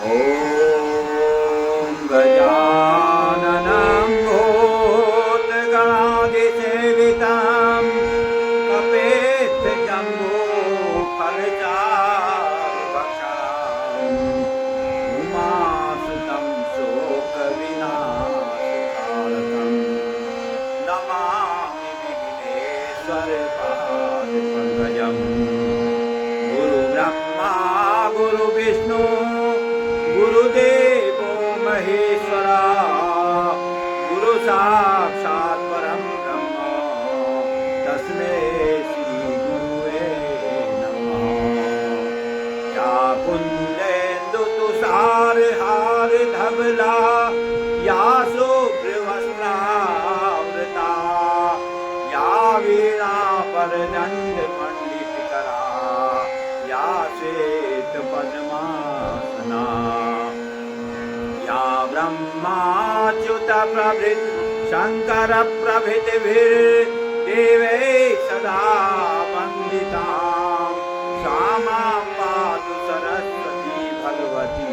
ॐ गजाननं भूतगणाधिसेवितं कपेतजम्बूफलचारुभक्षणम् उमासुतं शोकविनाशकारकं नमामि विघ्नेश्वरपादपङ्कजम्। गुरुब्रह्मा गुरुविष्णु गुरुदेवो महेश्वरा गुरु साक्षात् परं ब्रह्म तस्मै श्री गुरुवे नमः। या कुन्देन्दु तुषार हार धवला या शुभ्रवस्त्रावृता या वीणा वरदण्ड पंडितकरा या श्वेत पद्मासना या ब्रह्माच्युत प्रभृत शंकर प्रभृतिभिर्देवैः सदा वन्दिता सा मां पातु सरस्वती भगवती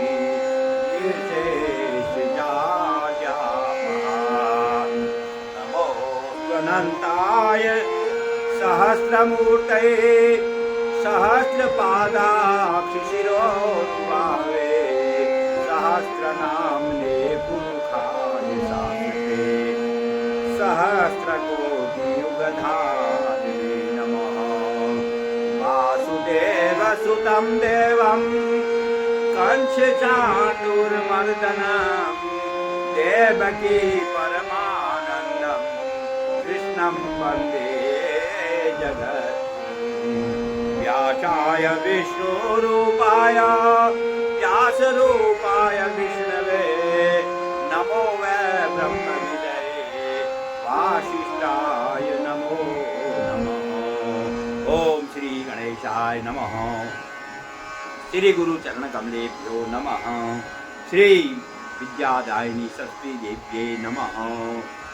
निर्शेषजाड्यापहा। नमो अनन्ताय सहस्रमूर्तये सहस्रपादाक्षिशिरोरुबाहवे सहस्रनाम्ने पुरुषाय शाश्वते सहस्रकोटियुगधारिणे नमः। वासुदेवसुतं देवं कंसचाणूरमर्दनं देवकी परमानन्दं कृष्णं वन्दे जगत्। व्यासाय विष्णुरूपाय व्यासरूपाय विष्णवे नमो वै ब्रह्मविदये वासिष्ठाय नमो नमः। ओम श्री गणेशाय नमः। श्री गुरु चरण कमलेभ्यो नमः। श्री विद्यादायिनी सरस्वती देव्ये नमः।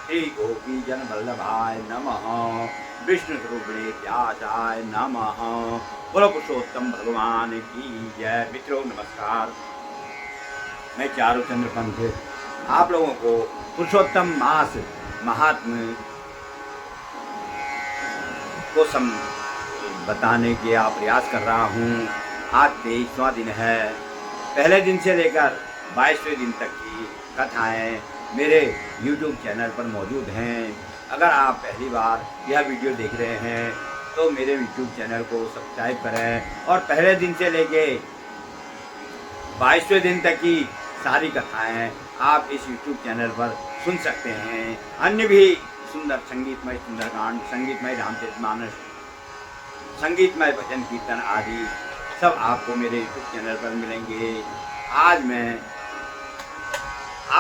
श्री गोपी जन वल्लभाय नमः। विष्णु स्वरूपिणे व्यासाय नमः। बोलो पुरुषोत्तम भगवान की जय। मित्रों नमस्कार, मैं चारुचंद्र पंथ आप लोगों को पुरुषोत्तम मास महात्म को बताने के प्रयास कर रहा हूँ। आज 23वां दिन है। पहले दिन से लेकर 22वें दिन तक की कथाएं मेरे YouTube चैनल पर मौजूद हैं। अगर आप पहली बार यह वीडियो देख रहे हैं तो मेरे YouTube चैनल को सब्सक्राइब करें और पहले दिन से लेके 22वें दिन तक की सारी कथाएं आप इस YouTube चैनल पर सुन सकते हैं। अन्य भी सुंदर संगीतमय सुंदरकांड, संगीतमय रामचरितमानस, संगीतमय भजन कीर्तन आदि सब आपको मेरे YouTube चैनल पर मिलेंगे। आज मैं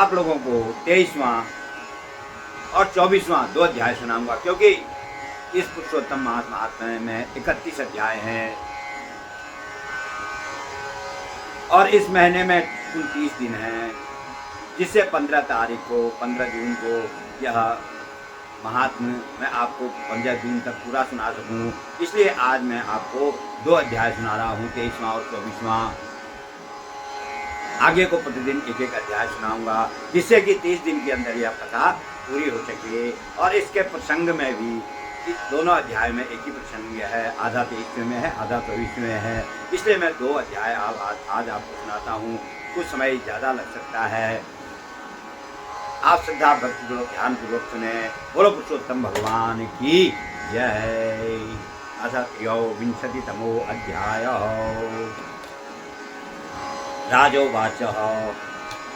आप लोगों को 23वां और 24वां 2 अध्याय सुनाऊंगा, क्योंकि इस पुरुषोत्तम मास महात्म्य में 31 अध्याय हैं और इस महीने में कुल 30 दिन हैं, जिससे 15 जून को यह महात्म्य मैं आपको 15 जून तक पूरा सुना सकूं। इसलिए आज मैं आपको 2 अध्याय सुना रहा हूं, 23वां और 24वां। आगे को प्रतिदिन एक एक अध्याय सुनाऊंगा, जिससे कि 30 दिन के अंदर यह कथा पूरी हो सके। और इसके प्रसंग में भी इस दोनों अध्याय में एक ही प्रसंग है, आधा 23वें में है, आधा 24वें में है। इसलिए मैं 2 अध्याय आज आपको सुनाता हूँ। कुछ समय ज़्यादा लग सकता है। आप श्रद्धा भक्तिपूर्वक ध्यानपूर्वक सुने। बोलो पुरुषोत्तम भगवान की जय। अथ 23तमो अध्याय। राजोवाच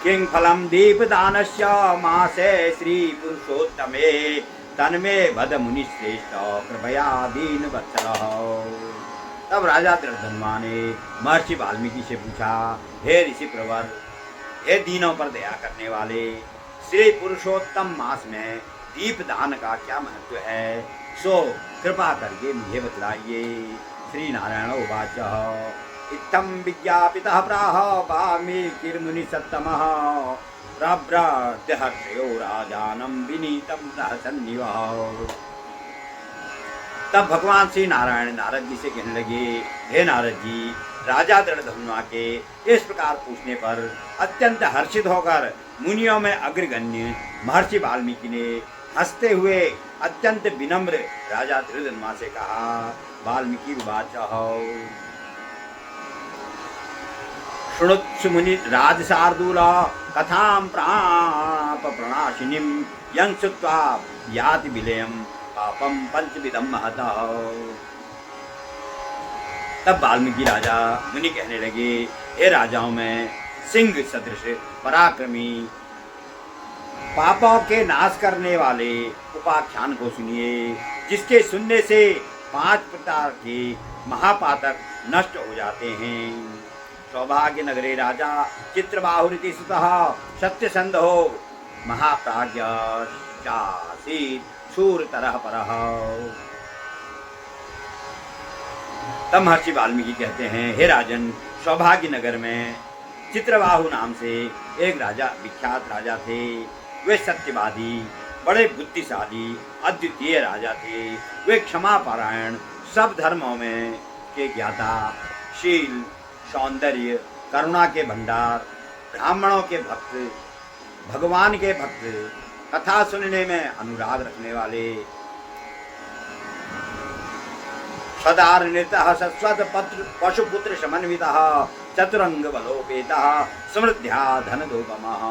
किं फलं दीपदानस्य मासे श्री पुरुषोत्तमे तन्मे वद मुनिश्रेष्ठ कृपया दीनवत्सलः। तब राजा दृढ़धनुमा ने महर्षि वाल्मीकि से पूछा, हे ऋषि प्रवर, हे दीनों पर दया करने वाले, श्री पुरुषोत्तम मास में दीपदान का क्या महत्व है, सो कृपा करके मुझे बतलाइए। श्री नारायण उवाच इत्थं विज्ञापितः प्राह वाल्मीकिर्मुनि सत्तमः प्रव्रजहर्षयो राजानं विनीतं सहसन्निव। तब भगवान श्री नारायण नारद जी से कहने लगे, हे नारद जी, राजा दृढ़धनुआ के इस प्रकार पूछने पर अत्यंत हर्षित होकर मुनियों में अग्रगण्य महर्षि वाल्मीकि ने हंसते हुए अत्यंत विनम्र राजा दृढ़धनुआ से कहा। वाल्मीकि उवाच शृणुत्सु मुनि राजशार्दूल कथां प्राप प्रणाशिनीं यं श्रुत्वा याति विलयं पापं पंचविधं महतः। तब वाल्मीकि राजा मुनि कहने लगे, हे राजाओं में सिंह सदृश पराक्रमी पापों के नाश करने वाले उपाख्यान को सुनिए, जिसके सुनने से 5 प्रकार के महापातक नष्ट हो जाते हैं। सौभाग्य नगरे राजा चित्रबाहुरिति सुतः सत्यसंधो महाप्राज्ञासीत् शूरतरः परः। तब महर्षि वाल्मीकि कहते हैं, हे राजन, सौभाग्य नगर में चित्रबाहु नाम से एक राजा विख्यात राजा थे। वे सत्यवादी, बड़े बुद्धिशाली, अद्वितीय राजा थे। वे क्षमा पारायण, सब धर्मों में के ज्ञाता, शील, सौंदर्य, करुणा के भंडार, ब्राह्मणों के भक्त, भगवान के भक्त, कथा सुनने में अनुराग रखने वाले, सदार्नितः सस्वत पशुपुत्र समन्वितः चतुरंग बलोपेतः समृद्ध्या धनदोपमः।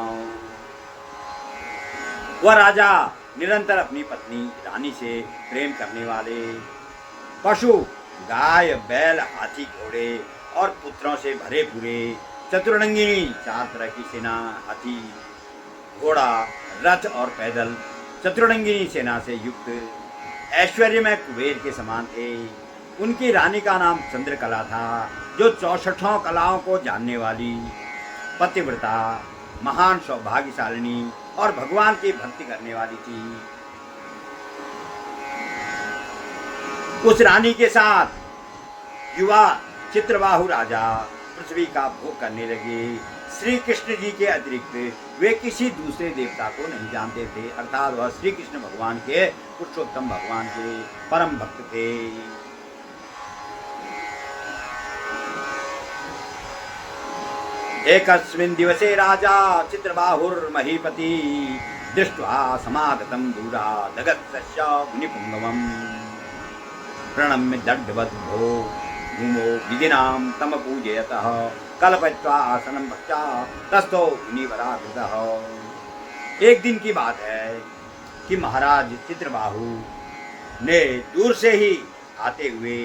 वह राजा निरंतर अपनी पत्नी रानी से प्रेम करने वाले, पशु गाय, बैल, हाथी, घोड़े और पुत्रों से भरे पूरे, चतुरंगिनी 4 तरह की सेना, हाथी, घोड़ा, रथ और पैदल, चतुरंगिनी सेना से युक्त, ऐश्वर्य में कुबेर के समान थे। उनकी रानी का नाम चंद्रकला था, जो 64 कलाओं को जानने वाली, पतिव्रता, महान सौभाग्यशालिनी और भगवान की भक्ति करने वाली थी। उस रानी के साथ युवा चित्रबाहु राजा पृथ्वी का भोग करने लगे। श्री कृष्ण जी के अतिरिक्त वे किसी दूसरे देवता को नहीं जानते थे, अर्थात वह श्री कृष्ण भगवान के, पुरुषोत्तम भगवान के परम भक्त थे। एकस्मिन् दिवसे राजा चित्रबाहुर्महीपति दृष्ट्वा समागतं दूरा जगत्स्य मुनिपुंगवम् प्रणम्य दण्डवद्भो भूमो विधिनां तम पूजयतः कल्पयित्वा आसनं भक्त्या तस्थो मुनिवराकृतः। एक दिन की बात है कि महाराज चित्रबाहु ने दूर से ही आते हुए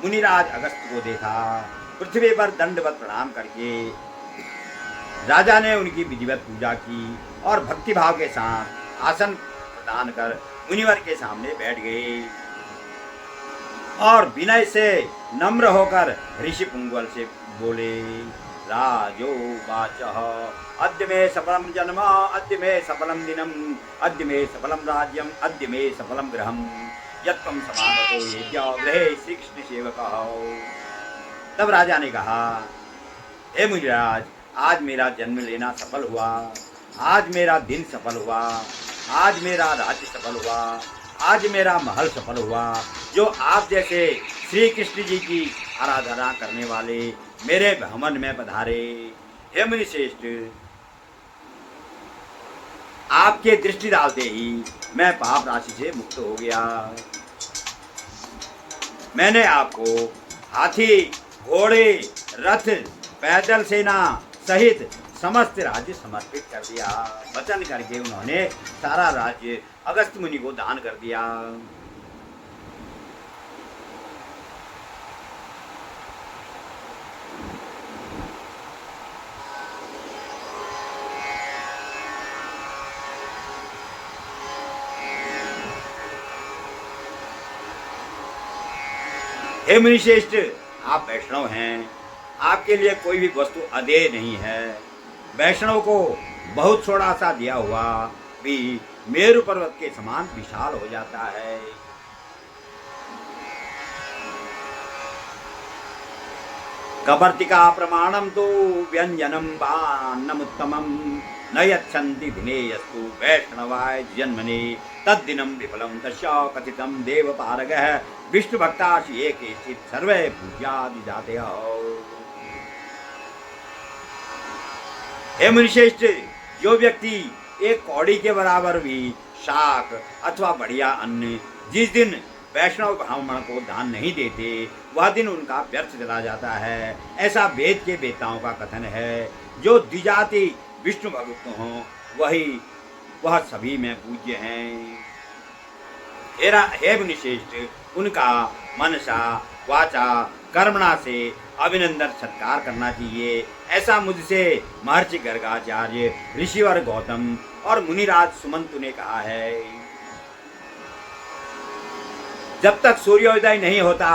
मुनिराज अगस्त को देखा। पृथ्वी पर दंडवत प्रणाम करके राजा ने उनकी विधिवत पूजा की और भक्तिभाव के साथ आसन प्रदान कर मुनिवर के सामने बैठ गए और विनय से नम्र होकर ऋषि पुंगवल से बोले, राजो वाचः अद्य मे सफलम जन्म, अद्य मे सफलम दिनम, अद्य मे सफलम राज्यम, अद्य मे सफलम गृहम यत्त्वं समागतो येद्य गृहे श्री कृष्ण सेवकः। तब राजा ने कहा, हे मुनिराज, आज मेरा जन्म लेना सफल हुआ, आज मेरा दिन सफल हुआ, आज मेरा राज्य सफल हुआ, आज मेरा महल सफल हुआ। जो आप जैसे श्री कृष्ण जी की आराधना करने वाले मेरे भवन में पधारे। हे मुनि श्रेष्ठ, आपके दृष्टि डालते ही मैं पाप राशि से मुक्त हो गया। मैंने आपको हाथी, घोड़े, रथ, पैदल सेना सहित समस्त राज्य समर्पित कर दिया। वचन करके उन्होंने सारा राज्य अगस्त मुनि को दान कर दिया। हे मुनिश्रेष्ठ, आप वैष्णव हैं, आपके लिए कोई भी वस्तु अदेय नहीं है। वैष्णव को बहुत थोड़ा सा दिया हुआ भी मेरु पर्वत के समान विशाल हो जाता है। कपर्तिका प्रमाणम तो व्यंजनम वान्नमुत्तमम न यच्छन्ति दिनेयस्तु वैष्णवाय जन्मने तद्दिनं विफलं तस्य कथितं देवपारगः विष्णुभक्तासि ये केचित् सर्वे पूज्यादि जातयः। हे मुनिश्रेष्ठ, जो व्यक्ति एक कौड़ी के बराबर भी शाक अथवा बढ़िया अन्न जिस दिन वैष्णव ब्राह्मण को दान नहीं देते, वह दिन उनका व्यर्थ चला जाता है। ऐसा वेद के वेताओं का कथन है। जो द्विजाति विष्णु भक्त हों, वह सभी में पूज्य हैं। हे मुनिश्रेष्ठ, उनका मनसा वाचा कर्मणा से अभिनंदन सत्कार करना चाहिए। ऐसा मुझसे महर्षि गर्गाचार्य, ऋषिवर गौतम और मुनिराज सुमंतु ने कहा है। जब तक सूर्योदय नहीं होता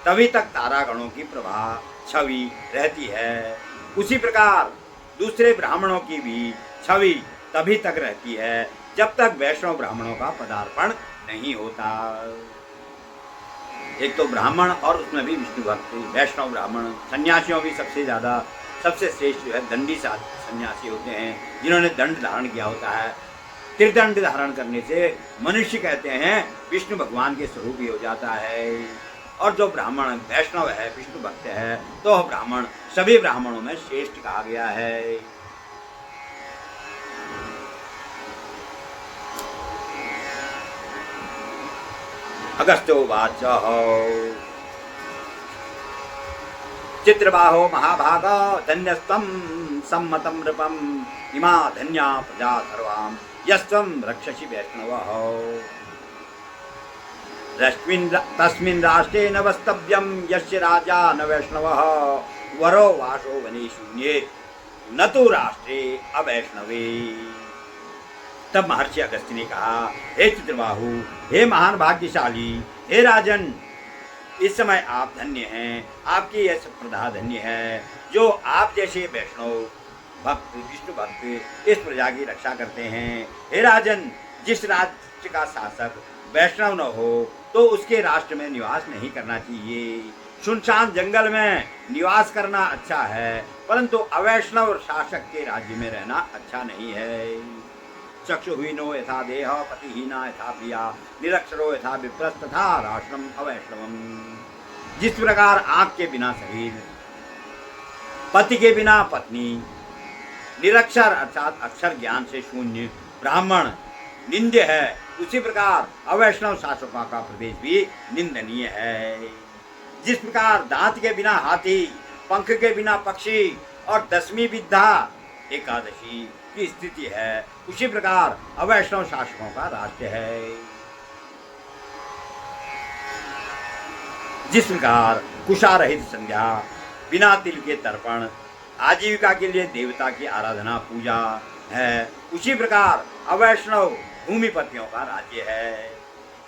तभी तक तारागणों की प्रभा छवि रहती है। उसी प्रकार दूसरे ब्राह्मणों की भी छवि तभी तक रहती है जब तक वैष्णव ब्राह्मणों का पदार्पण नहीं होता। एक तो ब्राह्मण और उसमें भी विष्णु भक्त वैष्णव ब्राह्मण। सन्यासियों भी सबसे श्रेष्ठ जो है दंडी सन्यासी होते हैं, जिन्होंने दंड धारण किया होता है। त्रिदंड धारण करने से मनुष्य कहते हैं विष्णु भगवान के स्वरूप ही हो जाता है। और जो ब्राह्मण वैष्णव है, विष्णु भक्त है, तो ब्राह्मण सभी ब्राह्मणों में श्रेष्ठ कहा गया है। अगस्त्योवाच चित्रबाहो महाभाग धन्यस्त्वं सम्मतं नृपम् इमा धन्या प्रजा सर्वां यस्त्वं रक्षसि वैष्णवः। तस्मिन् राष्ट्रे न वस्तव्यं यस्य राजा न वैष्णवः। वरो वासो वने शून्ये न तो राष्ट्रे अवैष्णवे। तब महर्षि अगस्त्य ने कहा, हे चित्रबाहु, हे महान भाग्यशाली, हे राजन, इस समय आप धन्य हैं। आपकी यह संप्रदा धन्य है जो आप जैसे वैष्णव भक्त, विष्णु भक्त इस प्रजा की रक्षा करते हैं। हे राजन, जिस राज्य का शासक वैष्णव न हो तो उसके राष्ट्र में निवास नहीं करना चाहिए। सुनसान जंगल में निवास करना अच्छा है, परंतु अवैष्णव शासक के राज्य में रहना अच्छा नहीं है। चक्षुहीनो यथा देह, पतिहीना यथा प्रिया, निरक्षरो यथा विप्रस्त तथा राष्ट्रम अवैष्णवम। जिस प्रकार आँख के बिना शरीर, पति के बिना पत्नी, निरक्षर अर्थात अक्षर ज्ञान से शून्य ब्राह्मण निंद्य है, उसी प्रकार अवैष्णव शासकों का प्रवेश भी निंदनीय है। जिस प्रकार दांत के बिना हाथी, पंख के बिना पक्षी और 10वीं विद्या एकादशी की स्थिति है, उसी प्रकार अवैष्णव शासकों का राज्य है। जिस प्रकार कुशारहित संध्या, बिना तिल के तर्पण, आजीविका के लिए देवता की आराधना पूजा है, उसी प्रकार अवैष्णव भूमिपतियों का राज्य है।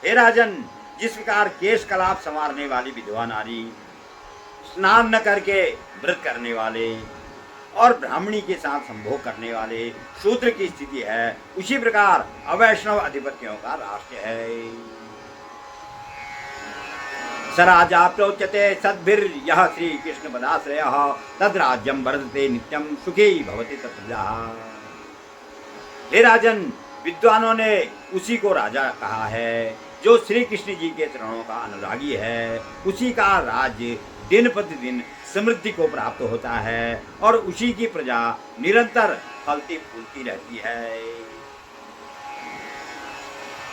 हे राजन, जिस प्रकार केश कलाप संवारने वाली विधवा नारी, स्नान न करके व्रत करने वाले और ब्राह्मणी के साथ संभोग करने वाले शूद्र की स्थिति है, उसी प्रकार अवैष्णव अधिपतियों का राष्ट्र है। सराजा प्रोच्यते सद्भिर यह श्री कृष्ण पदाश्रय तद राज्यम वर्धते नित्यम सुखी भवति तत्प्रजा। हे राजन, विद्वानों ने उसी को राजा कहा है जो श्री कृष्ण जी के चरणों का अनुरागी है। उसी का राज्य दिन प्रतिदिन समृद्धि को प्राप्त होता है और उसी की प्रजा निरंतर फलती फूलती रहती है।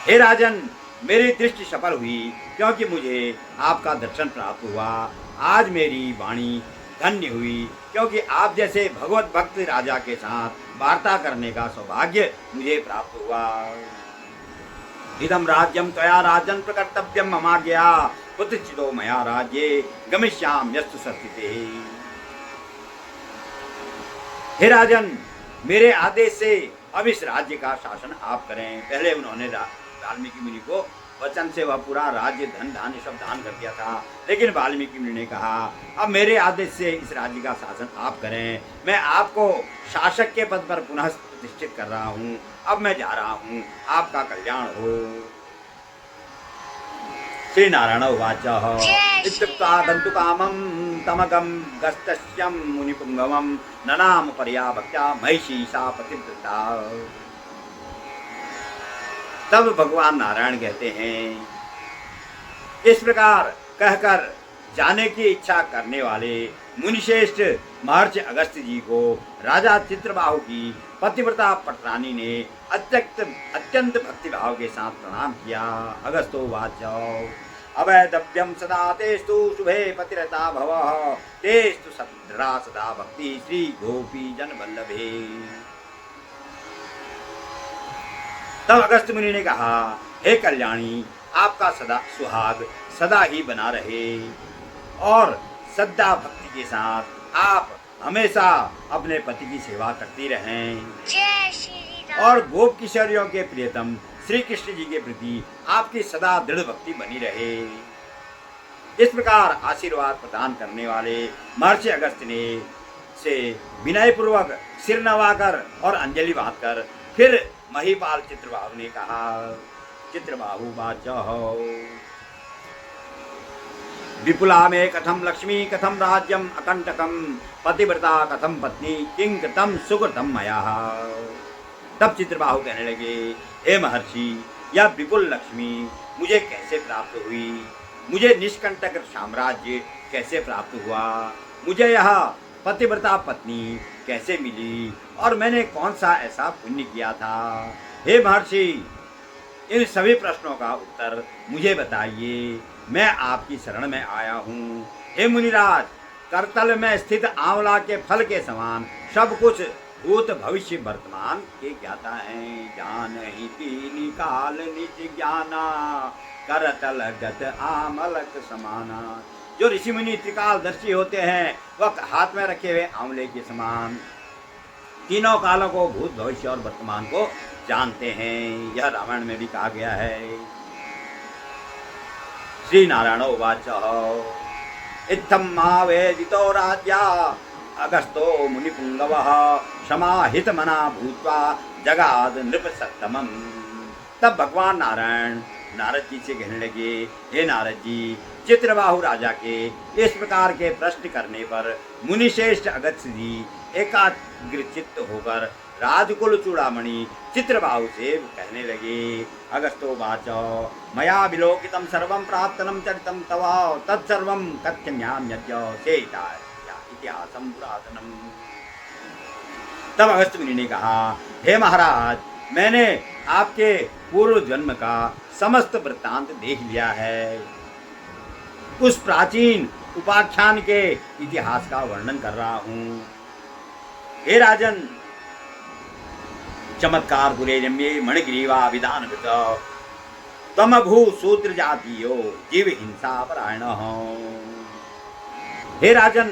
हे राजन, मेरी दृष्टि सफल हुई क्योंकि मुझे आपका दर्शन प्राप्त हुआ। आज मेरी वाणी धन्य हुई क्योंकि आप जैसे भगवत भक्त राजा के साथ वार्ता करने का सौभाग्य मुझे प्राप्त हुआ। इदं राज्यं त्वया राजन् प्रकर्तव्यं ममाज्ञया कुत्रचितो मया राज्ये गमिष्यामि यस्तु सत्स्थिते। हे राजन, मेरे आदेश से अब इस राज्य का शासन आप करें। पहले उन्होंने वाल्मीकि मुनि को वचन से वह पूरा राज्य धन धान्य सब दान कर दिया था, लेकिन वाल्मीकि मुनि ने कहा अब मेरे आदेश से इस राज्य का शासन आप करें। मैं आपको शासक के पद पर पुनः प्रतिष्ठित कर रहा हूँ। अब मैं जा रहा हूँ, आपका कल्याण हो। श्री नारायण उवाच इत्युक्त्वा गन्तुकामं तमगं गस्तस्यं मुनिपुंगवं ननाम पर्याभक्त्या महिषी सा पतिव्रता। तब भगवान नारायण कहते हैं, इस प्रकार कहकर जाने की इच्छा करने वाले मुनिश्रेष्ठ महर्षि अगस्त्य जी को राजा चित्रबाहु की पतिव्रता पटरानी ने अत्यंत भक्तिभाव के साथ प्रणाम किया। अगस्तो वाच अवैधव्यम सदा तेस्तु शुभे पतिरता भव तेस्तु सद्रा सदा भक्ति श्री गोपी जन वल्लभे। तब अगस्त्य मुनि ने कहा, हे कल्याणी, आपका सदा सुहाग सदा ही बना रहे और श्रद्धा भक्ति के साथ आप हमेशा अपने पति की सेवा करती रहें और गोप किशोरियों के प्रियतम श्री कृष्ण जी के प्रति आपकी सदा दृढ़ भक्ति बनी रहे। इस प्रकार आशीर्वाद प्रदान करने वाले महर्षि अगस्त्य ने से विनय पूर्वक सिर नवाकर और अंजलि बांधकर फिर महीपाल चित्रबाहु ने कहा। चित्रबाहु वाचः विपुला में कथम लक्ष्मी कथम राज्यम अकंटकम पतिव्रता कथम पत्नी किं कृतम सुकृतम मया। तब चित्रबाहु कहने लगे, हे महर्षि, यह विपुल लक्ष्मी मुझे कैसे प्राप्त हुई, मुझे निष्कंटक साम्राज्य कैसे प्राप्त हुआ, मुझे यह पतिव्रता पत्नी कैसे मिली और मैंने कौन सा ऐसा पुण्य किया था। हे महर्षि, इन सभी प्रश्नों का उत्तर मुझे बताइए, मैं आपकी शरण में आया हूँ। हे मुनिराज, करतल में स्थित आंवला के फल के समान सब कुछ भूत भविष्य वर्तमान के ज्ञाता हैं। जान ही तीन काल निज ज्ञाना करतल गत आमलक समाना। जो ऋषि मुनि त्रिकालदर्शी होते हैं वह हाथ में रखे हुए आंवले के समान तीनों कालों को, भूत भविष्य और वर्तमान को जानते हैं। यह रामायण में भी कहा गया है। श्री नारायण उवाच इत्थं मावेदितो राज्या अगस्तो मुनिपुंगवः समाहित मना भूत्वा जगाद नृपसत्तमम्। तब भगवान नारायण नारद जी से कहने लगे, हे नारद जी, चित्रबाहु राजा के इस प्रकार के प्रश्न करने पर मुनिश्रेष्ठ अगस्त्य जी एकाग्रचित्त होकर राजकुल चूड़ामणि चित्रबाहु से कहने लगे। अगस्तो वाचो मया विलोकितं सर्वं प्राप्तनं चरितं तव तत्सर्वं कथ्यम्याम्यद्य सेता इतिहासं पुरातनम्। तब अगस्त्य मुनि ने कहा, हे महाराज, मैंने आपके पूर्व जन्म का समस्त वृत्तांत देख लिया है। उस प्राचीन उपाख्यान के इतिहास का वर्णन कर रहा हूँ। हे राजन, चमत्कार पुरे रम्ये मणिग्रीवा विधान कृत तम भू शूद्र जातीयो जीव हिंसा परायण। हे राजन,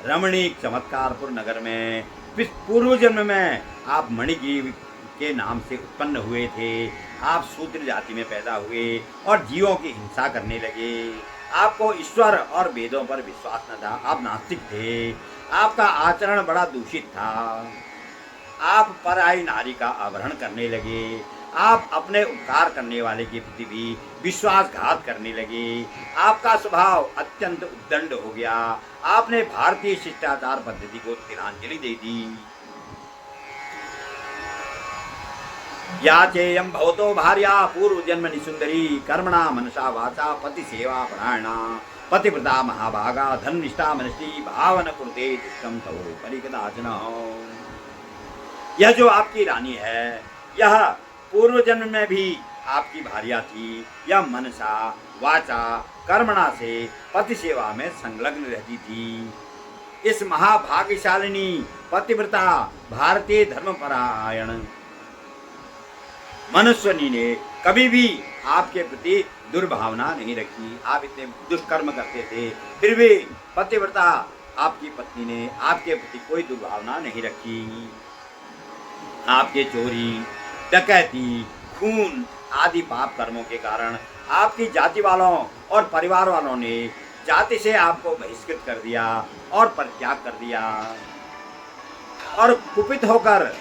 रमणीक चमत्कारपुर नगर में पूर्व जन्म में आप मणिग्रीव के नाम से उत्पन्न हुए थे। आप शूद्र जाति में पैदा हुए और जीवों की हिंसा करने लगे। आपको ईश्वर और वेदों पर विश्वास न था, आप नास्तिक थे। आपका आचरण बड़ा दूषित था। आप पराई नारी का अपहरण करने लगे। आप अपने उपकार करने वाले के प्रति भी विश्वासघात करने लगे। आपका स्वभाव अत्यंत उद्दंड हो गया। आपने भारतीय शिष्टाचार पद्धति को तिलांजलि दे दी। या चेयम भवतो भार्या पूर्व जन्मनि सुंदरी कर्मणा मनसा वाचा पति सेवा परायणा पतिव्रता महाभागा धर्मनिष्ठा मनसी भावन कुरुते दुष्टम तवो परिकदाचन। यह जो आपकी रानी है, यह पूर्व जन्म में भी आपकी भार्या थी। यह मनसा वाचा कर्मणा से पति सेवा में संलग्न रहती थी। इस महाभाग्यशालिनी पतिव्रता भारतीय धर्मपरायण मनुष्यनी ने कभी भी आपके प्रति दुर्भावना नहीं रखी। आप इतने दुष्कर्म करते थे, फिर भी पतिव्रता आपकी पत्नी ने आपके प्रति कोई दुर्भावना नहीं रखी। आपके चोरी, डकैती, खून आदि पाप कर्मों के कारण आपकी जाति वालों और परिवार वालों ने जाति से आपको बहिष्कृत कर दिया और परित्याग कर दिया और कुपित होकर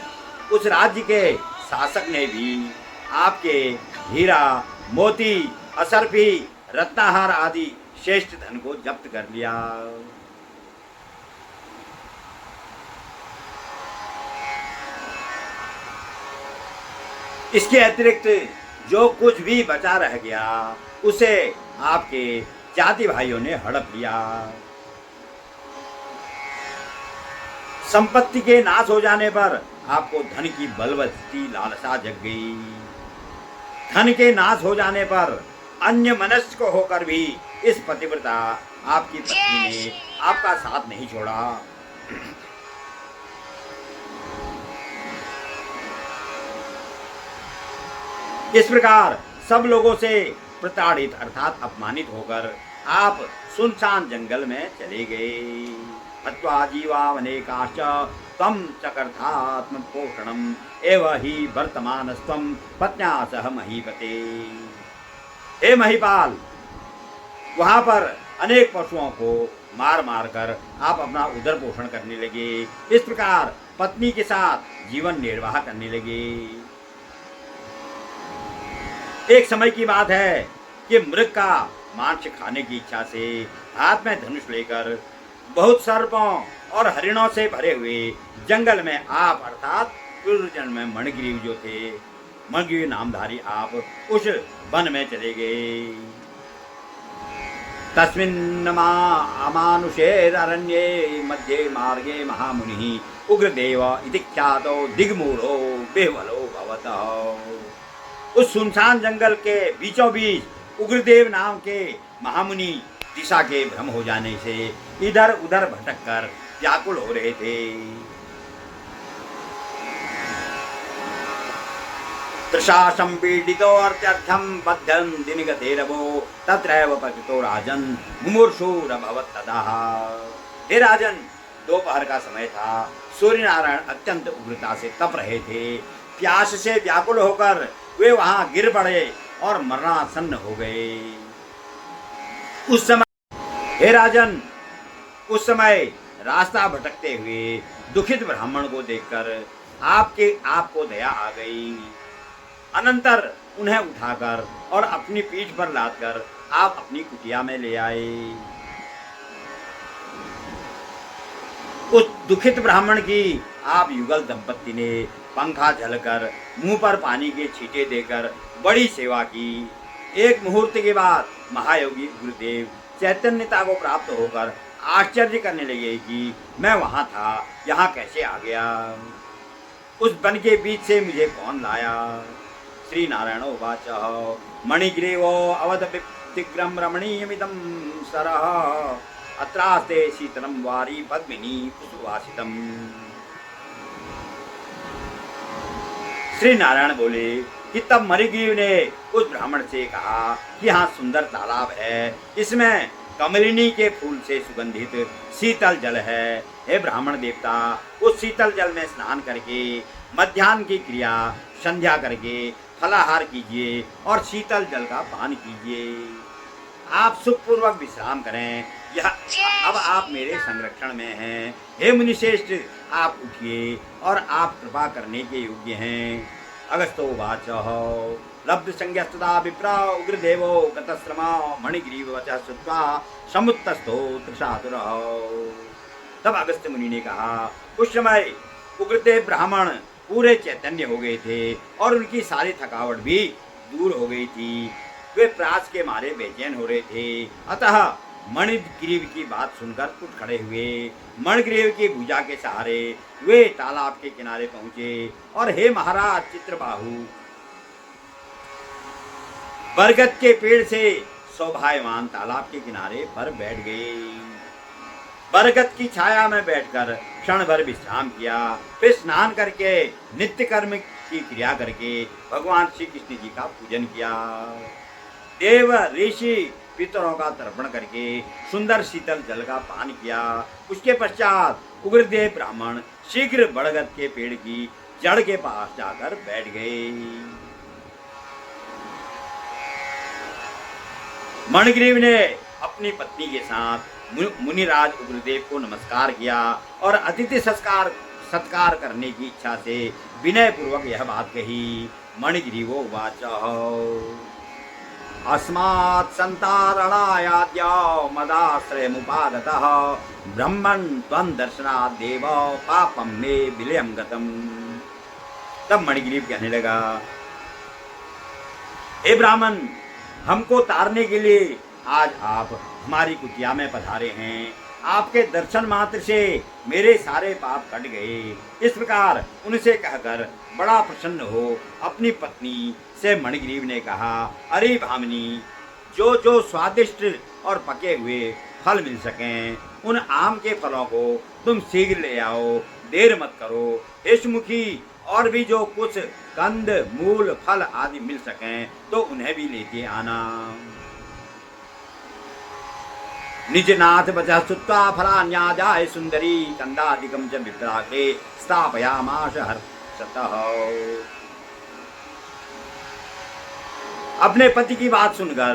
उस राज्य के शासक ने भी आपके हीरा, मोती, असरफी, रत्नाहार आदि श्रेष्ठ धन को जब्त कर लिया। इसके अतिरिक्त जो कुछ भी बचा रह गया उसे आपके जाति भाइयों ने हड़प लिया। संपत्ति के नाश हो जाने पर आपको धन की बलवती लालसा जग गई। धन के नाश हो जाने पर अन्य मनस्क होकर भी इस पतिव्रता आपकी पत्नी ने आपका साथ नहीं छोड़ा। इस प्रकार सब लोगों से प्रताड़ित अर्थात अपमानित होकर आप सुनसान जंगल में चले गए। हत्वा जीवावनेकाश्च तम चकर्थात्म पोषणम एव ही वर्तमानस्त्वं पत्न्या सह महीपते। हे महीपाल, वहां पर अनेक पशुओं को मार मार कर आप अपना उदर पोषण करने लगे। इस प्रकार पत्नी के साथ जीवन निर्वाह करने लगे। एक समय की बात है कि मृग का मांस खाने की इच्छा से हाथ में धनुष लेकर बहुत सर्पों और हरिणों से भरे हुए जंगल में आप अर्थात पूर्व जन्म में मणिग्रीव जो थे, मणिग्रीव नामधारी आप उस वन में चले गए। तस्मिन्नमा अमानुषेररण्ये मध्ये मार्गे महामुनि उग्रदेव इति ख्यातो दिग्मूढ़ो बेवलो भवतः। उस सुनसान जंगल के बीचों बीच उग्रदेव नाम के महामुनि दिशा के भ्रम हो जाने से इधर उधर भटक कर व्याकुल हो रहे थे। तृषाशं पीडितो अर्थ्यर्थं बद्धं दिनगतेरवो तत्रैव पतितो राजन मुमूर्षुरभवत् तदा। हे राजन, दोपहर का समय था। सूर्य नारायण अत्यंत उग्रता से तप रहे थे। प्यास से व्याकुल होकर वे वहां गिर पड़े और मरणासन्न हो गए। उस समय हे राजन, उस समय रास्ता भटकते हुए दुखित ब्राह्मण को देखकर आपको दया आ गई। अनंतर उन्हें उठाकर और अपनी पीठ पर लादकर आप अपनी कुटिया में ले आए। उस दुखित ब्राह्मण की आप युगल दंपत्ति ने पंखा झलकर मुंह पर पानी के छींटे देकर बड़ी सेवा की। एक मुहूर्त के बाद महायोगी गुरुदेव चैतन्यता को प्राप्त होकर आश्चर्य करने लगे कि मैं वहां था, यहाँ कैसे आ गया? उस वन के बीच से मुझे कौन लाया? श्री नारायण उवाच मणिग्रीवो अवधपिग्रम रमणीयमिदं सरः अत्रास्ते शीतलं वारी पद्मिनी कुसुवासितम्। श्री नारायण बोले कि तब मणिग्रीव ने उस ब्राह्मण से कहा कि यहाँ सुंदर तालाब है, इसमें कमलिनी के फूल से सुगंधित शीतल जल है। हे ब्राह्मण देवता, उस शीतल जल में स्नान करके मध्याह्न की क्रिया संध्या करके फलाहार कीजिए और शीतल जल का पान कीजिए। आप सुखपूर्वक विश्राम करें। यह अब आप मेरे संरक्षण में हैं। हे मुनिश्रेष्ठ, आप उठिए और आप कृपा करने के योग्य हैं। अगस्तो वाच लब्ध संज्ञस्तदा विप्रा उग्रदेवो गतश्रमा मणिग्रीव वचः श्रुत्वा समुत्तस्थो तृषातुरः। तब अगस्त्य मुनि ने कहा, उस समय उग्रदेव ब्राह्मण पूरे चैतन्य हो गए थे और उनकी सारी थकावट भी दूर हो गई थी। वे प्यास के मारे बेचैन हो रहे थे। अतः मणिग्रीव की बात सुनकर उठ खड़े हुए। मणिग्रीव की भुजा के सहारे वे तालाब के किनारे पहुंचे और हे महाराज चित्रबाहु, बरगद के पेड़ से शोभायमान तालाब के किनारे पर बैठ गए। बरगद की छाया में बैठकर क्षण भर विश्राम किया। फिर स्नान करके नित्य कर्म की क्रिया करके भगवान श्री कृष्ण जी का पूजन किया। देव ऋषि पितरों का तर्पण करके सुंदर शीतल जल का पान किया। उसके पश्चात उग्रदेव ब्राह्मण शीघ्र बरगद के पेड़ की जड़ के पास जाकर बैठ गए। मणिग्रीव ने अपनी पत्नी के साथ मुनिराज उग्रदेव को नमस्कार किया और अतिथि सत्कार करने की इच्छा से विनय पूर्वक यह बात कही। मणिग्रीवो वाच अस्मात् संतारणायाद्य मदाश्रयमुपागतः ब्रह्मन् त्वं दर्शनात् देव पापं मे विलयं गतम्। तब मणिग्रीव कहने लगा, हे ब्राह्मण, हमको तारने के लिए आज आप हमारी कुटिया में पधारे हैं। आपके दर्शन मात्र से मेरे सारे पाप कट गए। इस प्रकार उनसे कहकर बड़ा प्रसन्न हो अपनी पत्नी से मणिग्रीव ने कहा, अरे भामिनी, जो जो स्वादिष्ट और पके हुए फल मिल सकें उन आम के फलों को तुम शीघ्र ले आओ, देर मत करो। हे सुमुखी, और भी जो कुछ कंद मूल फल आदि मिल सकें तो उन्हें भी लेके आना। निज नाथ बचा सुत्वा फलान्याजाय सुंदरी कंदादिकम च विप्राके स्थापयामास हर्षतः। अपने पति की बात सुनकर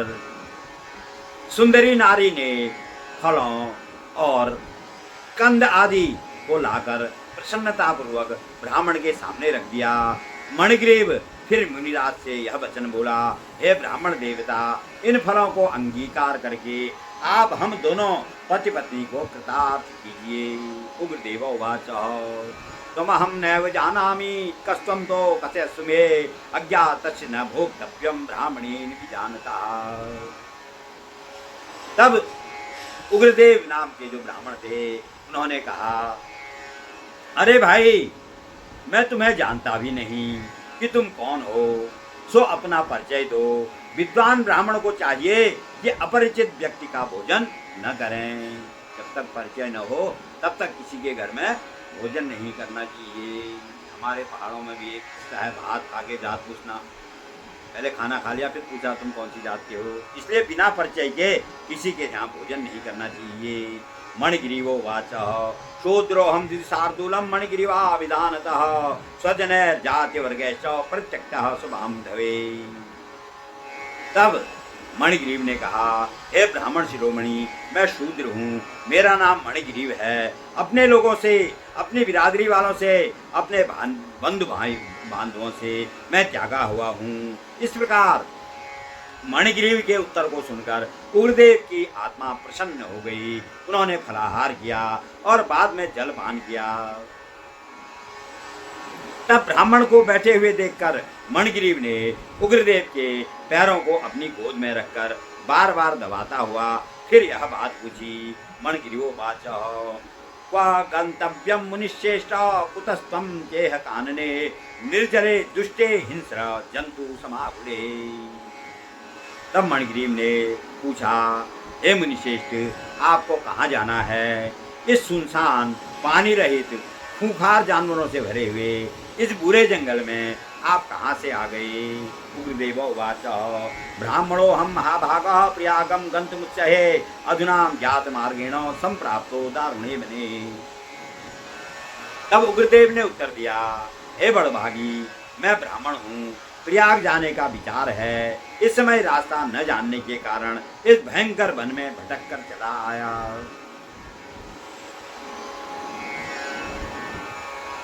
सुंदरी नारी ने फलों और कंद आदि को लाकर प्रसन्नता पूर्वक ब्राह्मण के सामने रख दिया। मणिग्रीव फिर मुनिराज से यह वचन बोला, हे ब्राह्मण देवता, इन फलों को अंगीकार करके आप हम दोनों पति पत्नी को कृतार्थ कीजिए। उग्रदेव उवाच, त्वमहं नैव जानामि कस्त्वं तो कथयस्व मे अज्ञातस्य न भोक्तव्यं ब्राह्मणेन विजानता। तब उग्रदेव नाम के जो ब्राह्मण थे उन्होंने कहा, अरे भाई, मैं तुम्हें जानता भी नहीं कि तुम कौन हो, सो अपना परिचय दो। विद्वान ब्राह्मण को चाहिए कि अपरिचित व्यक्ति का भोजन न करें। जब तक परिचय न हो तब तक किसी के घर में भोजन नहीं करना चाहिए। हमारे पहाड़ों में भी एक किस्सा है, भात खा के जात पूछना। पहले खाना खा लिया फिर पूछा तुम कौन सी जात के हो। इसलिए बिना परिचय के किसी के यहाँ भोजन नहीं करना चाहिए। मणिग्रीवो वाच, शूद्रोऽहं शार्दूलं मणिग्रीवा विधानतः स्वजनैर्जातिवर्गैश्च प्रत्यक्तः स्वबान्धवे। तब मणिग्रीव ने कहा, हे ब्राह्मण शिरोमणि, मैं शूद्र हूँ, मेरा नाम मणिग्रीव है। अपने लोगों से, अपनी बिरादरी वालों से, अपने बंधु भाई बांधवों से मैं त्यागा हुआ हूँ। इस प्रकार मणिग्रीव के उत्तर को सुनकर उग्रदेव की आत्मा प्रसन्न हो गई। उन्होंने फलाहार किया और बाद में जलपान किया। तब ब्राह्मण को बैठे हुए देखकर मणिग्रीव ने उग्रदेव के पैरों को अपनी गोद में रखकर बार बार दबाता हुआ फिर यह बात पूछी। मणिग्रीवो वाच, क्व गंतव्यम मुनिश्रेष्ठ कुतस्त्वं चेह कानने निर्जरे दुष्टे हिंस्र जंतु समाकुले। तब मणिग्रीव ने पूछा, हे मुनिश्रेष्ठ, आपको कहाँ जाना है? इस सुनसान पानी रहित खूंखार जानवरों से भरे हुए इस बुरे जंगल में आप कहाँ से आ गए? उग्रदेव उवाच, ब्राह्मणो हम महाभागः प्रयागम गन्तुमुच्चहे अधुना ज्ञात मार्गेण संप्राप्तो दारुणे बने। तब उग्रदेव ने उत्तर दिया, हे बड़भागी, मैं ब्राह्मण हूँ, प्रयाग जाने का विचार है। इस समय रास्ता न जानने के कारण इस भयंकर वन में भटक कर चला आया।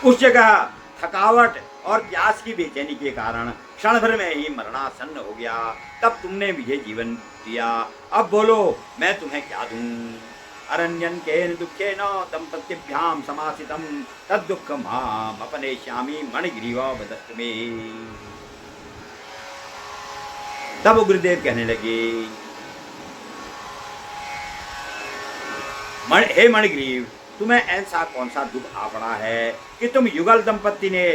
उस जगह थकावट और प्यास की बेचैनी के कारण क्षण भर में ही मरणासन्न हो गया। तब तुमने मुझे जीवन दिया, अब बोलो मैं तुम्हें क्या दूं? अरण्यन केन दुखेन दंपतिभ्याम समासितम तद दुःखम अपनेष्यामि मणिग्रीव वदतु मे। तब उग्रदेव कहने लगे, हे मणिग्रीव, तुम्हें ऐसा कौन सा दुख आ पड़ा है कि तुम युगल दंपत्ति ने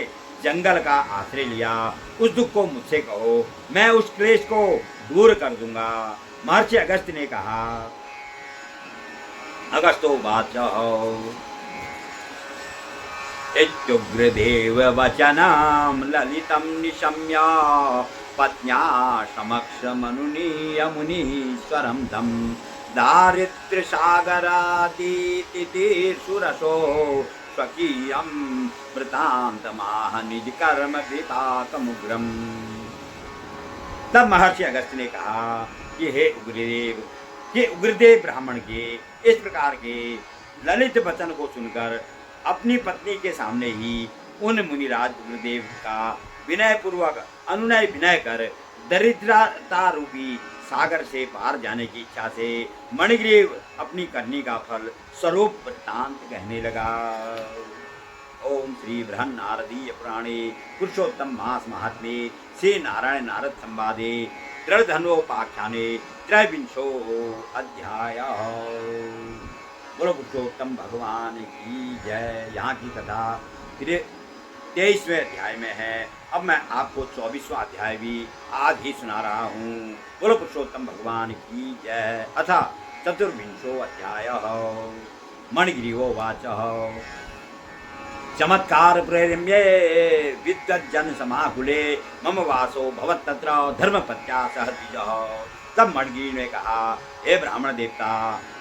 जंगल का आश्रय लिया? उस दुख को मुझसे कहो, मैं उस क्लेश को दूर कर दूंगा। महर्षि अगस्त्य ने कहा, अगस्तो वाचः इत्युग्रदेव वचनं ललितं निशम्य पत्न्या समक्ष मनुनीय मुनीश्वरं तं दारिद्र्य सागरातीतितीर्षुरसो स्वकीयं वृतान्तमाह निज कर्म विपाकमुग्रम। तब महर्षि अगस्त्य ने कहा कि हे उग्रदेव, कि उग्रदेव ब्राह्मण के इस प्रकार के ललित वचन को सुनकर अपनी पत्नी के सामने ही उन मुनिराज उग्रदेव का विनय पूर्वक अनुनय विनय कर दरिद्रता रूपी सागर से पार जाने की इच्छा से मणिग्रीव अपनी करनी का फल स्वरूप वृत्तांत कहने लगा। ओम श्री बृहन् नारदीय पुराणे पुरुषोत्तम मास महात्म्ये श्री नारायण नारद संवादे दृढ़धनोपाख्याने त्रयोविंशो अध्याय। बोलो पुरुषोत्तम भगवान की जय। यहाँ की कथा 23वें अध्याय में है। अब मैं आपको 24वां अध्याय भी आज ही सुना रहा हूँ। बोलो पुरुषोत्तम भगवान की जय। अथ चतुर्विंशो अध्याय। मणिग्रीवोवाच चमत्कार प्रेरम्ये विद्वज्जन समाकुले मम वासो भवत्तत्र धर्मपत्या सह द्विजः। तब मणिगिरी ने कहा, हे ब्राह्मण देवता,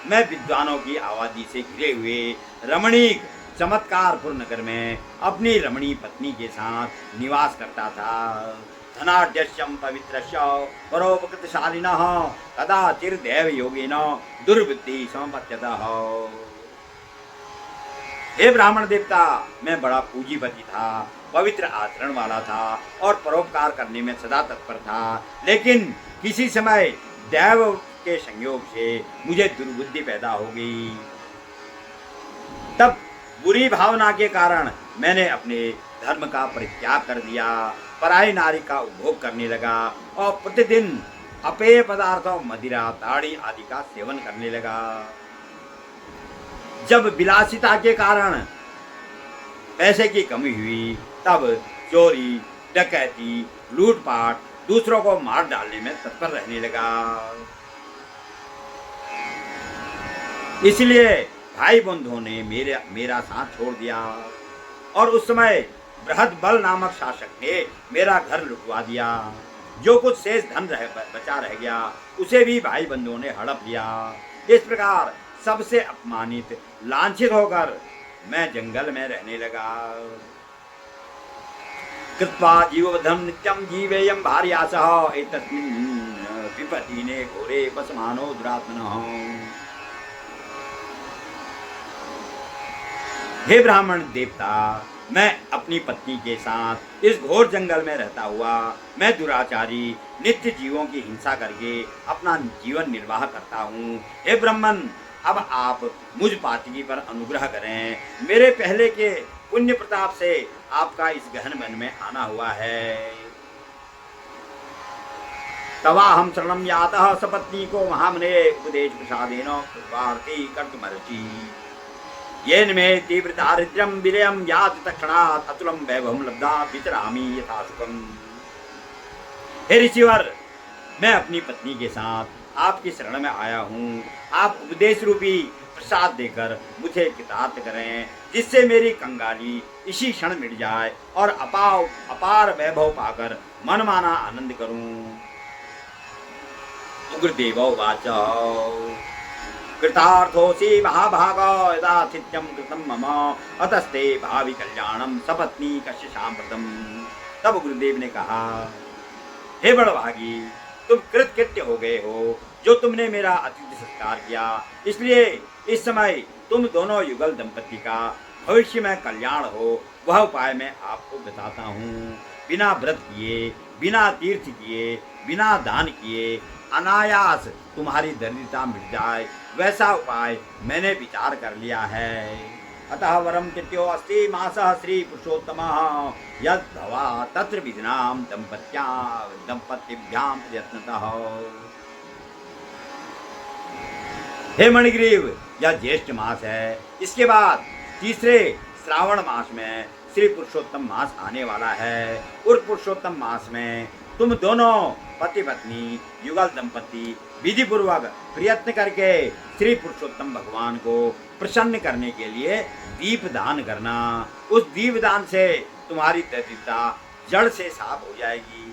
मैं विद्वानों की आबादी से घिरे हुए रमणीक चमत्कारपुर नगर में अपनी रमणी पत्नी के साथ निवास करता था। धनाढ्यस्यं पवित्रस्य परोपकृतशालिनः कदाचिर्दैव योगेन दुर्बुद्धि समपत्यतः। हे ब्राह्मण देवता, मैं बड़ा पूंजीपति था, पवित्र आचरण वाला था और परोपकार करने में सदा तत्पर था। लेकिन किसी समय दैव के संयोग से मुझे दुर्बुद्धि पैदा हो गई। तब बुरी भावना के कारण मैंने अपने धर्म का परित्याग कर दिया, पराई नारी का उपभोग करने लगा और प्रतिदिन अपेय पदार्थों मदिरा ताड़ी आदि का सेवन करने लगा। जब विलासिता के कारण पैसे की कमी हुई, तब चोरी, डकैती, लूटपाट, दूसरों को मार डालने में तत्पर रहने लगा। इसलिए भाई बंधुओं ने मेरा साथ छोड़ दिया और उस समय बृहद बल नामक शासक ने मेरा घर लुटवा दिया। जो कुछ शेष धन बचा रह गया उसे भी भाई बंधुओं ने हड़प लिया। इस प्रकार सबसे अपमानित, लांछित होकर मैं जंगल में रहने लगा। कृत्वा जीववधं नित्यं जीवेयं भार्या सह एतस्मिन् विपतिने घोरे वसमानो दुरात्मनः। हे ब्राह्मण देवता, मैं अपनी पत्नी के साथ इस घोर जंगल में रहता हुआ मैं दुराचारी नित्य जीवों की हिंसा करके अपना जीवन निर्वाह करता हूँ। हे ब्राह्मण, अब आप मुझ पातकी पर अनुग्रह करें। मेरे पहले के पुण्य प्रताप से आपका इस गहन मन में आना हुआ है। तवा हम शरणम यातः सपत्नी को महामने उपदेश प्रसादेन कृत्वार्ति कर्तुमर्चि। येन मे तीव्र दारिद्र्यं विलयं याति तक्षणात् अतुलं वैभवं लब्धा विचरामि यथा सुखम्। हे ऋषिवर, मैं अपनी पत्नी के साथ आपकी शरण में आया हूँ। आप उपदेश रूपी प्रसाद देकर मुझे कृतार्थ करें, जिससे मेरी कंगाली इसी क्षण मिट जाए और अपार वैभव पाकर मनमाना आनंद करूं। उग्रदेवोवाच कृतार्थोऽसि महाभाग यदातिथ्यं कृतं मम अतस्ते भावि कल्याणम सपत्नी कस्य सांप्रतम। तब गुरुदेव ने कहा, हे बड़भागी, तुम कृतकृत्य हो गए हो जो तुमने मेरा अतिथि सत्कार किया। इसलिए इस समय तुम दोनों युगल दंपति का भविष्य में कल्याण हो वह उपाय मैं आपको बताता हूँ। बिना व्रत किए, बिना तीर्थ किए, बिना दान किए अनायास तुम्हारी दरिद्रता मिट जाए, वैसा उपाय मैंने विचार कर लिया है। अतः वरम तृतीयो अस्ति मासः श्री पुरुषोत्तमः यद भवा तत्र विधिनाम दंपत्तिभ्याम प्रयत्नतः। हे मणिग्रीव, यह ज्येष्ठ मास है। इसके बाद तीसरे श्रावण मास में श्री पुरुषोत्तम मास आने वाला है। उस पुरुषोत्तम मास में तुम दोनों पति पत्नी युगल दंपति विधि पूर्वक प्रयत्न करके श्री पुरुषोत्तम भगवान को प्रसन्न करने के लिए दीप दान करना। उस दीप दान से तुम्हारी दरिद्रता जड़ से साफ हो जाएगी।